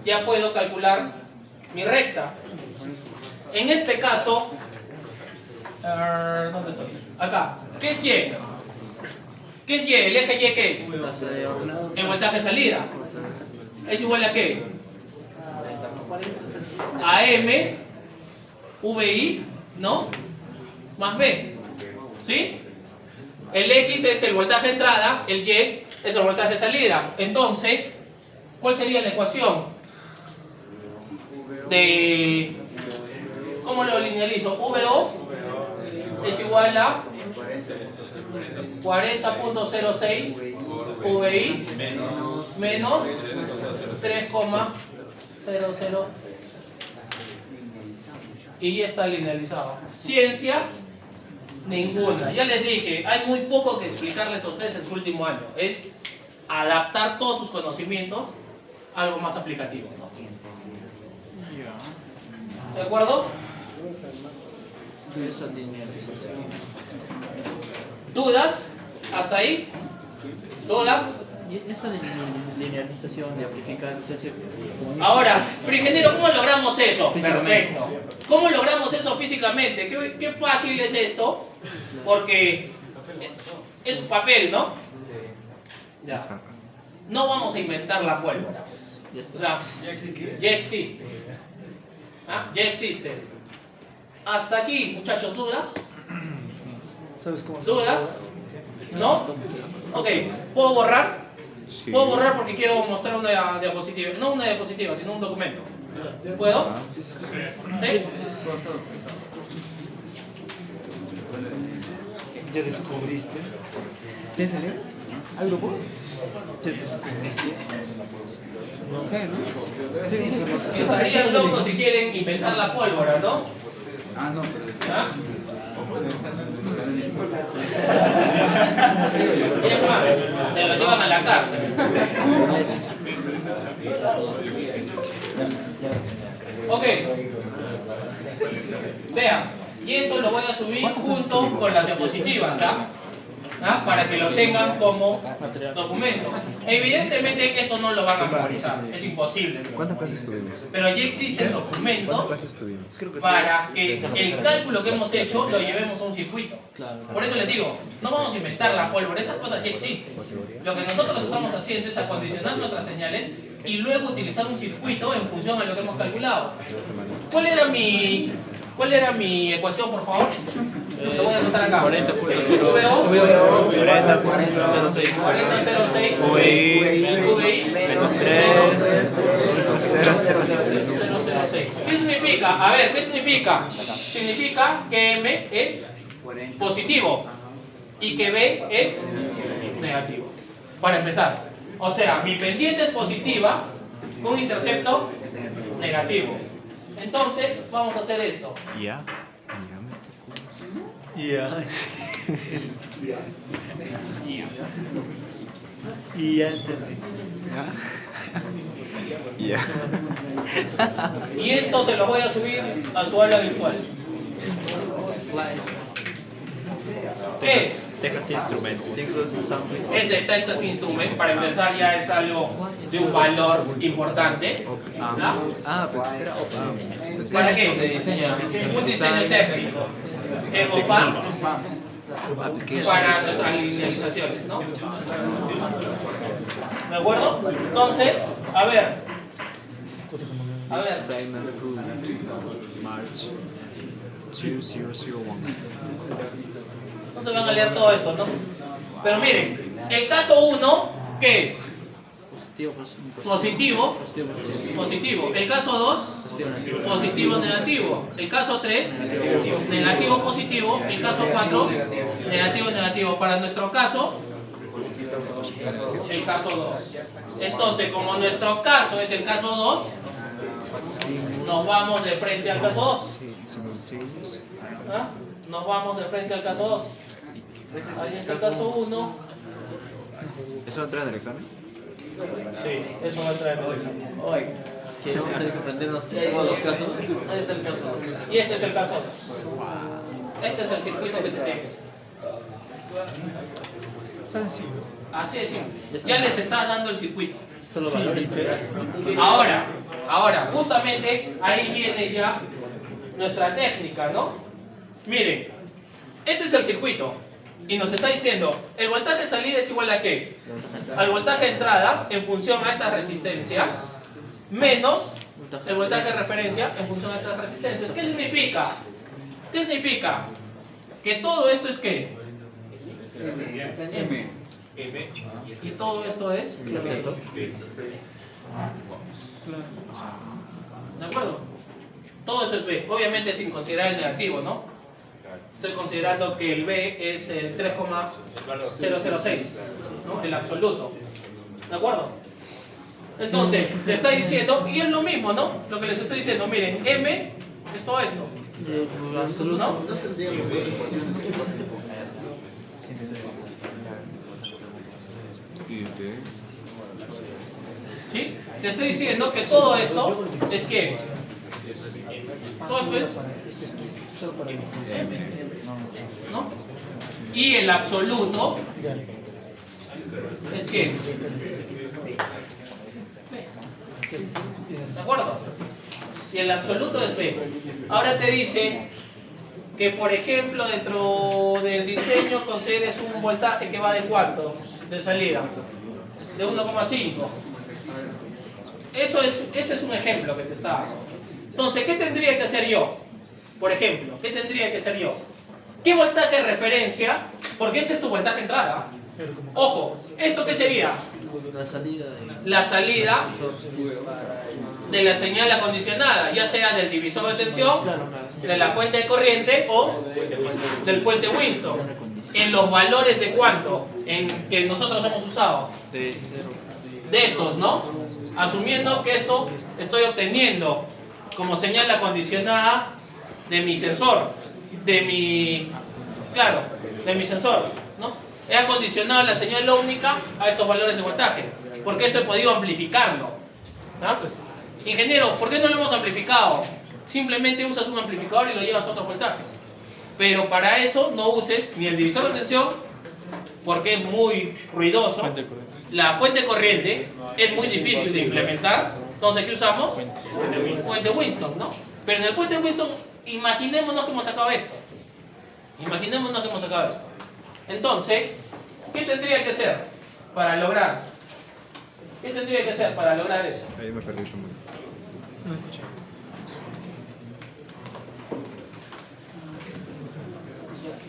Speaker 1: ya puedo calcular mi recta. En este caso, ¿dónde estoy? Acá. ¿Qué es Y? ¿Qué es Y? ¿El eje Y qué es? El voltaje salida. ¿Es igual a qué? A M, VI, ¿no? Más B. ¿Sí? El X es el voltaje entrada, el Y es el voltaje salida. Entonces, ¿cuál sería la ecuación? ¿Cómo lo linealizo? VO es igual a 40.06 VI menos 3,00 y ya está linealizado. Ciencia, ninguna. Ya les dije, hay muy poco que explicarles a ustedes en su último año. Es adaptar todos sus conocimientos a algo más aplicativo, ¿no? ¿De acuerdo? ¿Dudas? ¿Hasta ahí? ¿Dudas?
Speaker 5: Y esa linealización de amplificar,
Speaker 1: Ahora, pero ingeniero, ¿cómo logramos eso?
Speaker 5: Físicamente.
Speaker 1: Perfecto. ¿Cómo logramos eso físicamente? ¿Qué fácil es esto? Porque es un papel, ¿no? Ya. No vamos a inventar la pólvora, pues. O sea, ya existe. ¿Ah? Ya existe esto. Hasta aquí, muchachos, ¿dudas?
Speaker 8: ¿Sabes cómo?
Speaker 1: ¿Dudas? ¿No? Ok, ¿puedo borrar?
Speaker 2: Sí.
Speaker 1: Puedo borrar porque quiero mostrar una diapositiva. No una diapositiva, sino un documento. ¿Puedo? ¿Sí?
Speaker 8: ¿Ya descubriste?
Speaker 6: ¿Te salió? ¿Al grupo?
Speaker 8: ¿Ya descubriste?
Speaker 6: No sé, ¿no? Sí, sí, no sé.
Speaker 1: Estarían locos si quieren inventar la pólvora, ¿no?
Speaker 6: Ah, no, pero...
Speaker 1: ¿Ah? Bien, mal. Se lo llevan a la cárcel. Ok. Vean, y esto lo voy a subir junto con las diapositivas, ¿ah? ¿Ah? Para que lo tengan como documento. Evidentemente esto no lo van a memorizar, es imposible.
Speaker 2: ¿Cuántas clases tuvimos?
Speaker 1: Pero allí existen documentos
Speaker 2: ¿Cuántas clases tuvimos?
Speaker 1: para que el cálculo que hemos hecho lo llevemos a un circuito. Por eso les digo, no vamos a inventar la pólvora, estas cosas ya existen. Lo que nosotros estamos haciendo es acondicionar nuestras señales y luego utilizar un circuito en función a lo que hemos calculado. ¿Cuál era mi ecuación, por favor? Lo voy a anotar acá.
Speaker 2: 40.06
Speaker 1: 40.06
Speaker 2: VI menos 3
Speaker 1: 006. ¿Qué significa? A ver, ¿qué significa? Significa que M es positivo y que B es negativo. Para empezar. O sea, mi pendiente es positiva con un intercepto negativo. Entonces, vamos a hacer esto.
Speaker 2: Ya.
Speaker 8: Ya. Y ya entendí.
Speaker 2: Ya.
Speaker 1: Y esto se lo voy a subir a su aula virtual. ¿Qué es?
Speaker 2: Texas Instruments. Single sampling.
Speaker 1: Es de Texas Instruments. Para empezar ya es algo de un valor importante. ¿Ah?
Speaker 2: Pues era OPAM.
Speaker 1: ¿Para qué? Un diseño técnico. En OPAM para nuestras linealizaciones, ¿no? ¿De acuerdo? Entonces, a ver.
Speaker 2: Assignment approved. March 2001.
Speaker 1: No se van a leer todo esto, ¿no? Pero miren, el caso 1, ¿qué es? Positivo, positivo. El caso 2, positivo, negativo. El caso 3, negativo, positivo. El caso 4, negativo, negativo. Para nuestro caso, el caso 2. Entonces, como nuestro caso es el caso 2, nos vamos de frente al caso 2. ¿Ah? Nos vamos de frente al caso 2. Ahí está el caso 1.
Speaker 2: ¿Eso entra en el examen?
Speaker 1: Sí, eso va a entrar en el examen.
Speaker 5: Que vamos a tener que aprendernos todos los casos. Ahí está el caso 2.
Speaker 1: Y este es el caso 2. Este es el circuito que se tiene que hacer.
Speaker 8: Sencillo.
Speaker 1: Así de simple. Ya les está dando el circuito.
Speaker 5: Solo
Speaker 8: Sí,
Speaker 5: valores.
Speaker 8: literal.
Speaker 1: Ahora, justamente ahí viene ya nuestra técnica, ¿no? Miren, este es el circuito y nos está diciendo, el voltaje de salida es igual a ¿qué? Al voltaje de entrada en función a estas resistencias menos el voltaje de referencia en función a estas resistencias. ¿Qué significa? ¿Qué significa? Que todo esto es ¿qué? M. Y todo esto es ¿qué? ¿De acuerdo? Todo eso es B, obviamente sin considerar el negativo, ¿no? Estoy considerando que el B es 3,006, ¿no? El absoluto. ¿De acuerdo? Entonces, le está diciendo, y es lo mismo, ¿no? Lo que les estoy diciendo, miren, M es todo esto.
Speaker 5: Absoluto.
Speaker 1: ¿No?
Speaker 6: No tendríamos dos ecuaciones.
Speaker 1: ¿Sí? Te estoy diciendo que todo esto es ¿qué? Todo esto es M, ¿no? Y el absoluto es ¿qué? ¿De acuerdo? Y el absoluto es B. Ahora te dice que, por ejemplo, dentro del diseño consideres un voltaje que va de cuánto de salida, de 1,5. Ese es un ejemplo que te está dando. Entonces, ¿qué tendría que hacer yo? Por ejemplo, ¿qué tendría que hacer yo? ¿Qué voltaje de referencia? Porque este es tu voltaje de entrada. Ojo, ¿esto qué sería?
Speaker 5: La salida de...
Speaker 1: La salida de la señal acondicionada, ya sea del divisor de tensión, de la fuente de corriente o del puente Winston. En los valores de cuánto en que nosotros hemos usado.
Speaker 5: De 0.
Speaker 1: De estos, ¿no? Asumiendo que esto estoy obteniendo como señal acondicionada de mi sensor, de mi sensor, ¿no? He acondicionado la señal ómnica a estos valores de voltaje, porque esto he podido amplificarlo, ¿no? Ingeniero, ¿por qué no lo hemos amplificado? Simplemente usas un amplificador y lo llevas a otros voltajes. Pero para eso no uses ni el divisor de tensión, porque es muy ruidoso. La fuente de corriente es muy difícil de implementar. Entonces, ¿qué usamos? Puente Winston, ¿no? Pero en el puente Winston, imaginémonos que hemos sacado esto. Imaginémonos que hemos sacado esto. Entonces, ¿qué tendría que ser para lograr? ¿Qué tendría que ser para lograr eso?
Speaker 2: Ahí me perdí un momento.
Speaker 8: No escuché.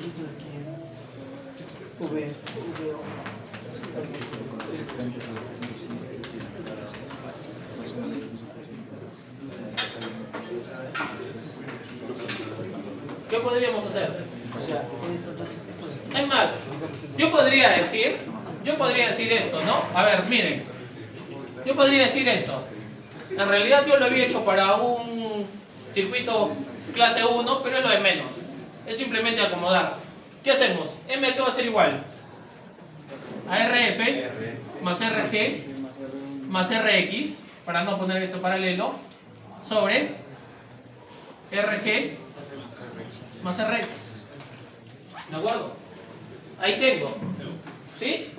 Speaker 8: Esto de aquí. V.
Speaker 1: ¿Qué podríamos hacer?
Speaker 8: O sea, esto
Speaker 1: Es más, yo podría decir esto, ¿no? A ver, miren, yo podría decir esto. En realidad yo lo había hecho para un circuito clase 1, pero es lo de menos. Es simplemente acomodar. ¿Qué hacemos? M aquí va a ser igual a RF más RG más RX, para no poner esto paralelo, sobre RG más RX. ¿De acuerdo? Ahí tengo. ¿Sí?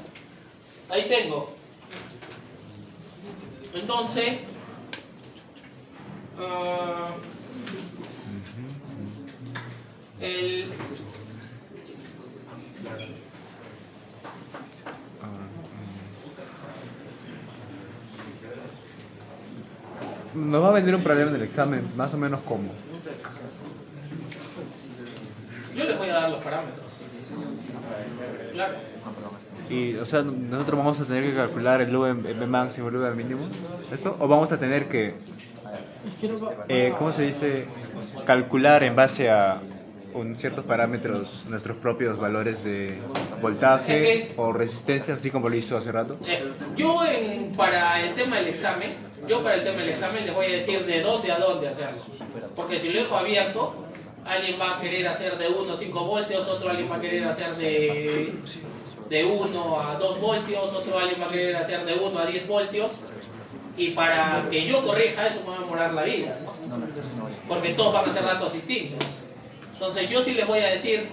Speaker 1: Ahí tengo. Entonces,
Speaker 2: Nos va a venir un problema en el examen, más o menos como.
Speaker 1: yo les voy a dar los parámetros. Claro.
Speaker 2: Y, o sea, nosotros vamos a tener que calcular el V máximo, el V mínimo, ¿eso? O vamos a tener que, ¿cómo se dice? Calcular en base a ciertos parámetros nuestros propios valores de voltaje o resistencia, así como lo hizo hace rato.
Speaker 1: Para el tema del examen, les voy a decir de dónde a dónde hacerlo. Porque si lo dejo abierto, alguien va a querer hacer de 1 a 5 voltios, otro alguien va a querer hacer de 1 a 2 voltios, otro alguien va a querer hacer de 1 a 10 voltios. Y para que yo corrija eso me va a demorar la vida, ¿no? Porque todos van a ser datos distintos. Entonces yo sí les voy a decir,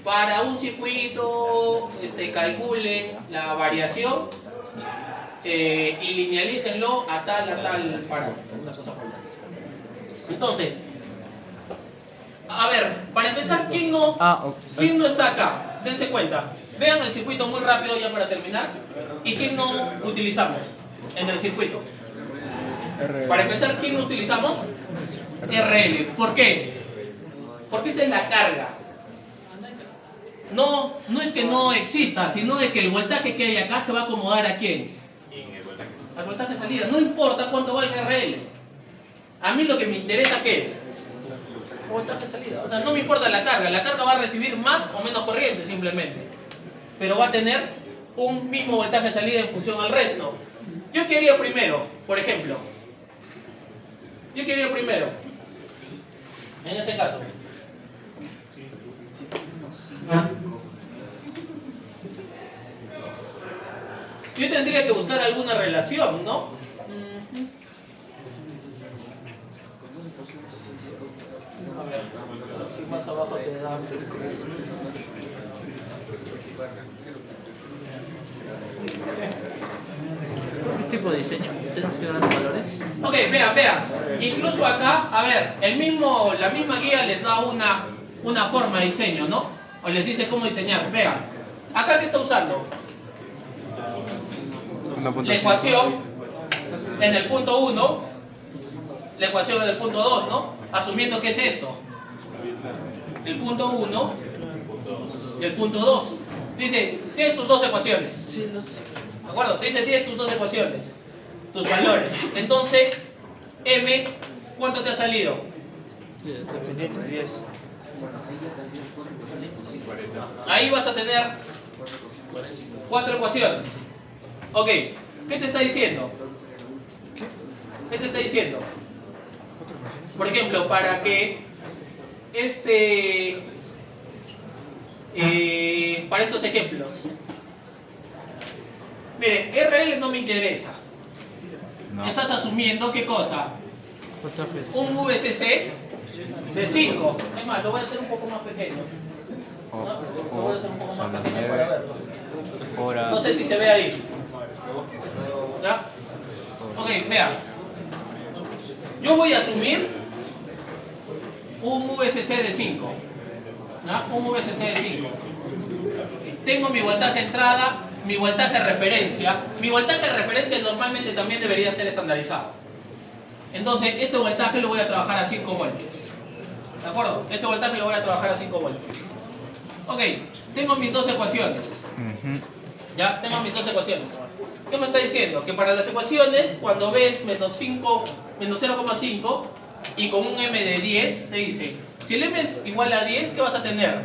Speaker 1: para un circuito, calcule la variación y linealícenlo a tal parámetro. Una cosa por el estilo. Entonces, a ver, para empezar, ¿quién no está acá? Dense cuenta. Vean el circuito muy rápido ya para terminar. ¿Y quién no utilizamos en el circuito? Para empezar, ¿quién no utilizamos? RL. ¿Por qué? Porque esa es la carga. No es que no exista, sino de que el voltaje que hay acá se va a acomodar ¿a quién? Al voltaje de salida. No importa cuánto va en RL. A mí lo que me interesa, ¿qué es? Voltaje de salida. O sea, no me importa la carga. La carga va a recibir más o menos corriente simplemente. Pero va a tener un mismo voltaje de salida en función al resto. Yo quería primero, por ejemplo. En ese caso. Yo tendría que buscar alguna relación, ¿no? A ver, si más abajo te da.
Speaker 5: ¿Qué tipo de diseño? ¿Ustedes qué grandes valores?
Speaker 1: Ok, vean. Incluso acá, a ver, la misma guía les da una forma de diseño, ¿no? O les dice cómo diseñar. Vean, acá ¿qué está usando? La ecuación en el punto 1, la ecuación en el punto 2, ¿no? Asumiendo que es esto. El punto 1 y el punto 2. Dice, tienes tus dos ecuaciones. ¿De acuerdo? Dice, tienes tus dos ecuaciones. Tus valores. Entonces, M, ¿cuánto te ha salido?
Speaker 8: Dependiente de 10.
Speaker 1: Ahí vas a tener 4 ecuaciones. Ok, ¿qué te está diciendo? Por ejemplo, para que para estos ejemplos. Mire, RL no me interesa. Estás asumiendo ¿qué cosa? Un VCC de 5. Es más, lo voy a hacer un poco más pequeño. Lo voy a hacer un poco más pequeño para verlo. No sé si se ve ahí. ¿Ya? Ok, vean. Yo voy a asumir un VCC de 5. ¿Ya? Un VCC de 5. Tengo mi voltaje entrada, mi voltaje de referencia. Mi voltaje de referencia normalmente también debería ser estandarizado. Entonces, este voltaje lo voy a trabajar a 5 voltios. ¿De acuerdo? Este voltaje lo voy a trabajar a 5 voltios. Ok, tengo mis dos ecuaciones. ¿Ya? Tengo mis dos ecuaciones. ¿Qué me está diciendo? Que para las ecuaciones, cuando ves menos 0,5 y con un M de 10, te dice, si el M es igual a 10, ¿qué vas a tener?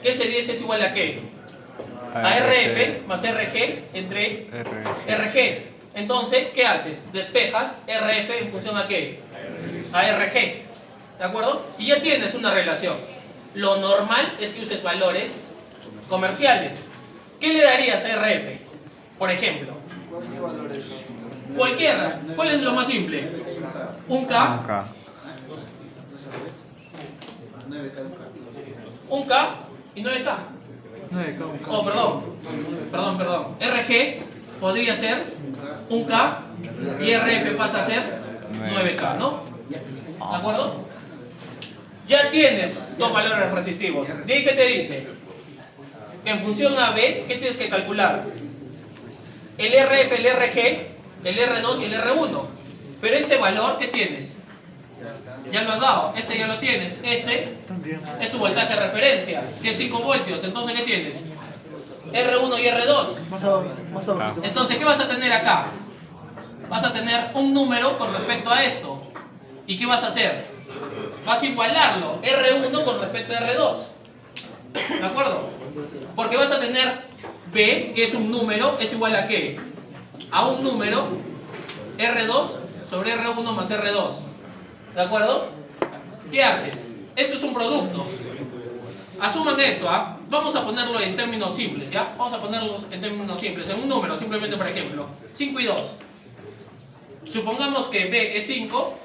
Speaker 1: Que ese 10 es igual a ¿qué? A RF más RG entre RG. Entonces, ¿qué haces? Despejas RF en función a ¿qué? A RG. ¿De acuerdo? Y ya tienes una relación. Lo normal es que uses valores comerciales. ¿Qué le darías a RF? Por ejemplo. Cualquiera. ¿Cuál es lo más simple? Un K. Un K y 9K. Oh, perdón. RG podría ser un K y RF pasa a ser 9K, ¿no? ¿De acuerdo? Ya tienes dos valores resistivos. ¿De ahí qué te dice? Que en función a B, ¿qué tienes que calcular? El RF, el RG, el R2 y el R1. Pero este valor, ¿qué tienes? Ya lo has dado. Este ya lo tienes. Este es tu voltaje de referencia, que es 5 voltios. Entonces, ¿qué tienes? R1 y R2.
Speaker 8: Más abajo.
Speaker 1: Entonces, ¿qué vas a tener acá? Vas a tener un número con respecto a esto. ¿Y qué vas a hacer? Vas a igualarlo, R1 con respecto a R2. ¿De acuerdo? Porque vas a tener B, que es un número, es igual a ¿qué? A un número, R2 sobre R1 más R2. ¿De acuerdo? ¿Qué haces? Esto es un producto. Asuman esto, ¿ah? Vamos a ponerlo en términos simples, ¿ya? Vamos a ponerlos en términos simples, en un número, simplemente por ejemplo. 5 y 2. Supongamos que B es 5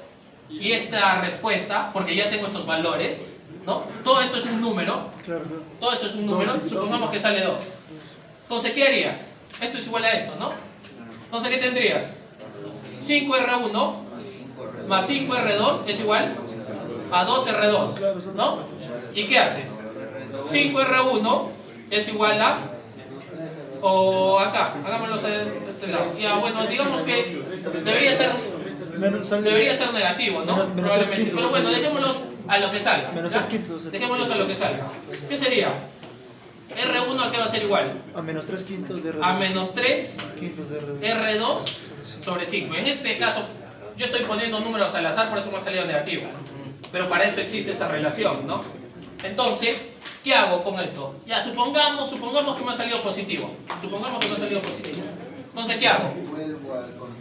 Speaker 1: y esta respuesta, porque ya tengo estos valores, ¿no? Todo esto es un número. Todo esto es un número. Supongamos que sale 2. Entonces, ¿qué harías? Esto es igual a esto, ¿no? Entonces, ¿qué tendrías? 5R1 más 5R2 es igual a 2R2, ¿no? ¿Y qué haces? 5R1 es igual a... O acá, hagámoslo de este lado. Ya, bueno, digamos que debería ser negativo, ¿no?
Speaker 8: menos
Speaker 1: Probablemente.
Speaker 8: 3 quintos,
Speaker 1: Pero bueno, dejémoslos a lo que salga.
Speaker 8: Menos
Speaker 1: ¿ya?
Speaker 8: 3 quintos.
Speaker 1: Dejémoslos a lo que salga. ¿Qué sería? R1 a qué va a ser igual?
Speaker 8: A menos 3 quintos de R2.
Speaker 1: A menos 3
Speaker 8: quintos de R2.
Speaker 1: R2 sobre 5. En este caso, yo estoy poniendo números al azar, por eso me ha salido negativo. Pero para eso existe esta relación, ¿no? Entonces, ¿qué hago con esto? Ya, supongamos que me ha salido positivo. Supongamos que me ha salido positivo. Entonces, ¿qué hago?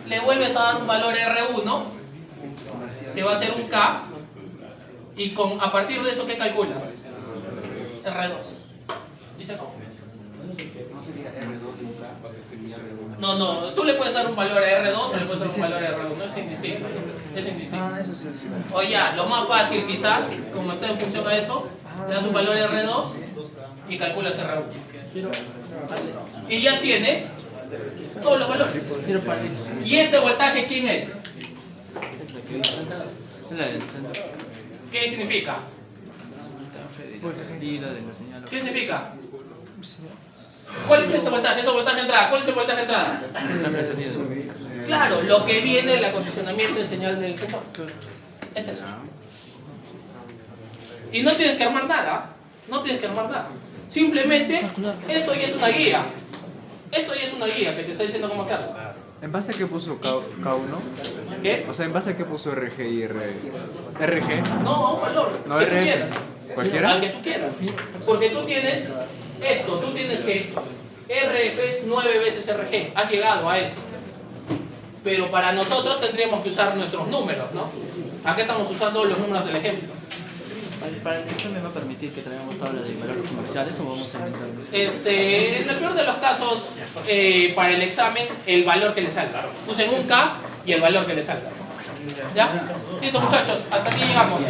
Speaker 1: Le vuelves a dar un valor R1, que va a ser un K, y a partir de eso, ¿qué calculas? R2. ¿Dice cómo? No, tú le puedes dar un valor a R2 o le puedes dar un valor a R1, es indistinto. Es indistinto.
Speaker 8: Eso sí.
Speaker 1: O ya, lo más fácil quizás, como está en función a eso, le das un valor R2 y calculas R1. Y ya tienes todos los valores. ¿Y este voltaje quién es? ¿Qué significa? ¿Qué significa? ¿Cuál es este voltaje? ¿Es el voltaje de entrada? ¿Cuál es el voltaje de entrada? Claro, lo que viene del acondicionamiento de señal del sensor. Es eso. Y no tienes que armar nada. No tienes que armar nada. Simplemente, esto ya es una guía. Esto ya es una guía que te está diciendo cómo hacerlo.
Speaker 2: ¿En base a qué puso K1?
Speaker 1: ¿Qué?
Speaker 2: O sea, ¿en base a qué puso RG y RG?
Speaker 1: No, a un valor.
Speaker 2: No,
Speaker 1: que tú
Speaker 2: RF.
Speaker 1: quieras.
Speaker 2: ¿Cualquiera?
Speaker 1: Al que tú quieras. Porque tú tienes esto. Tú tienes que RF es 9 veces RG. Has llegado a esto. Pero para nosotros tendríamos que usar nuestros números, ¿no? Acá estamos usando los números del ejemplo.
Speaker 5: Para el examen me va a permitir que traigamos tabla de valores comerciales o vamos a inventar.
Speaker 1: En el peor de los casos, para el examen, el valor que le salga. Usen un K y el valor que le salga. ¿Ya? Listo, muchachos, hasta aquí llegamos.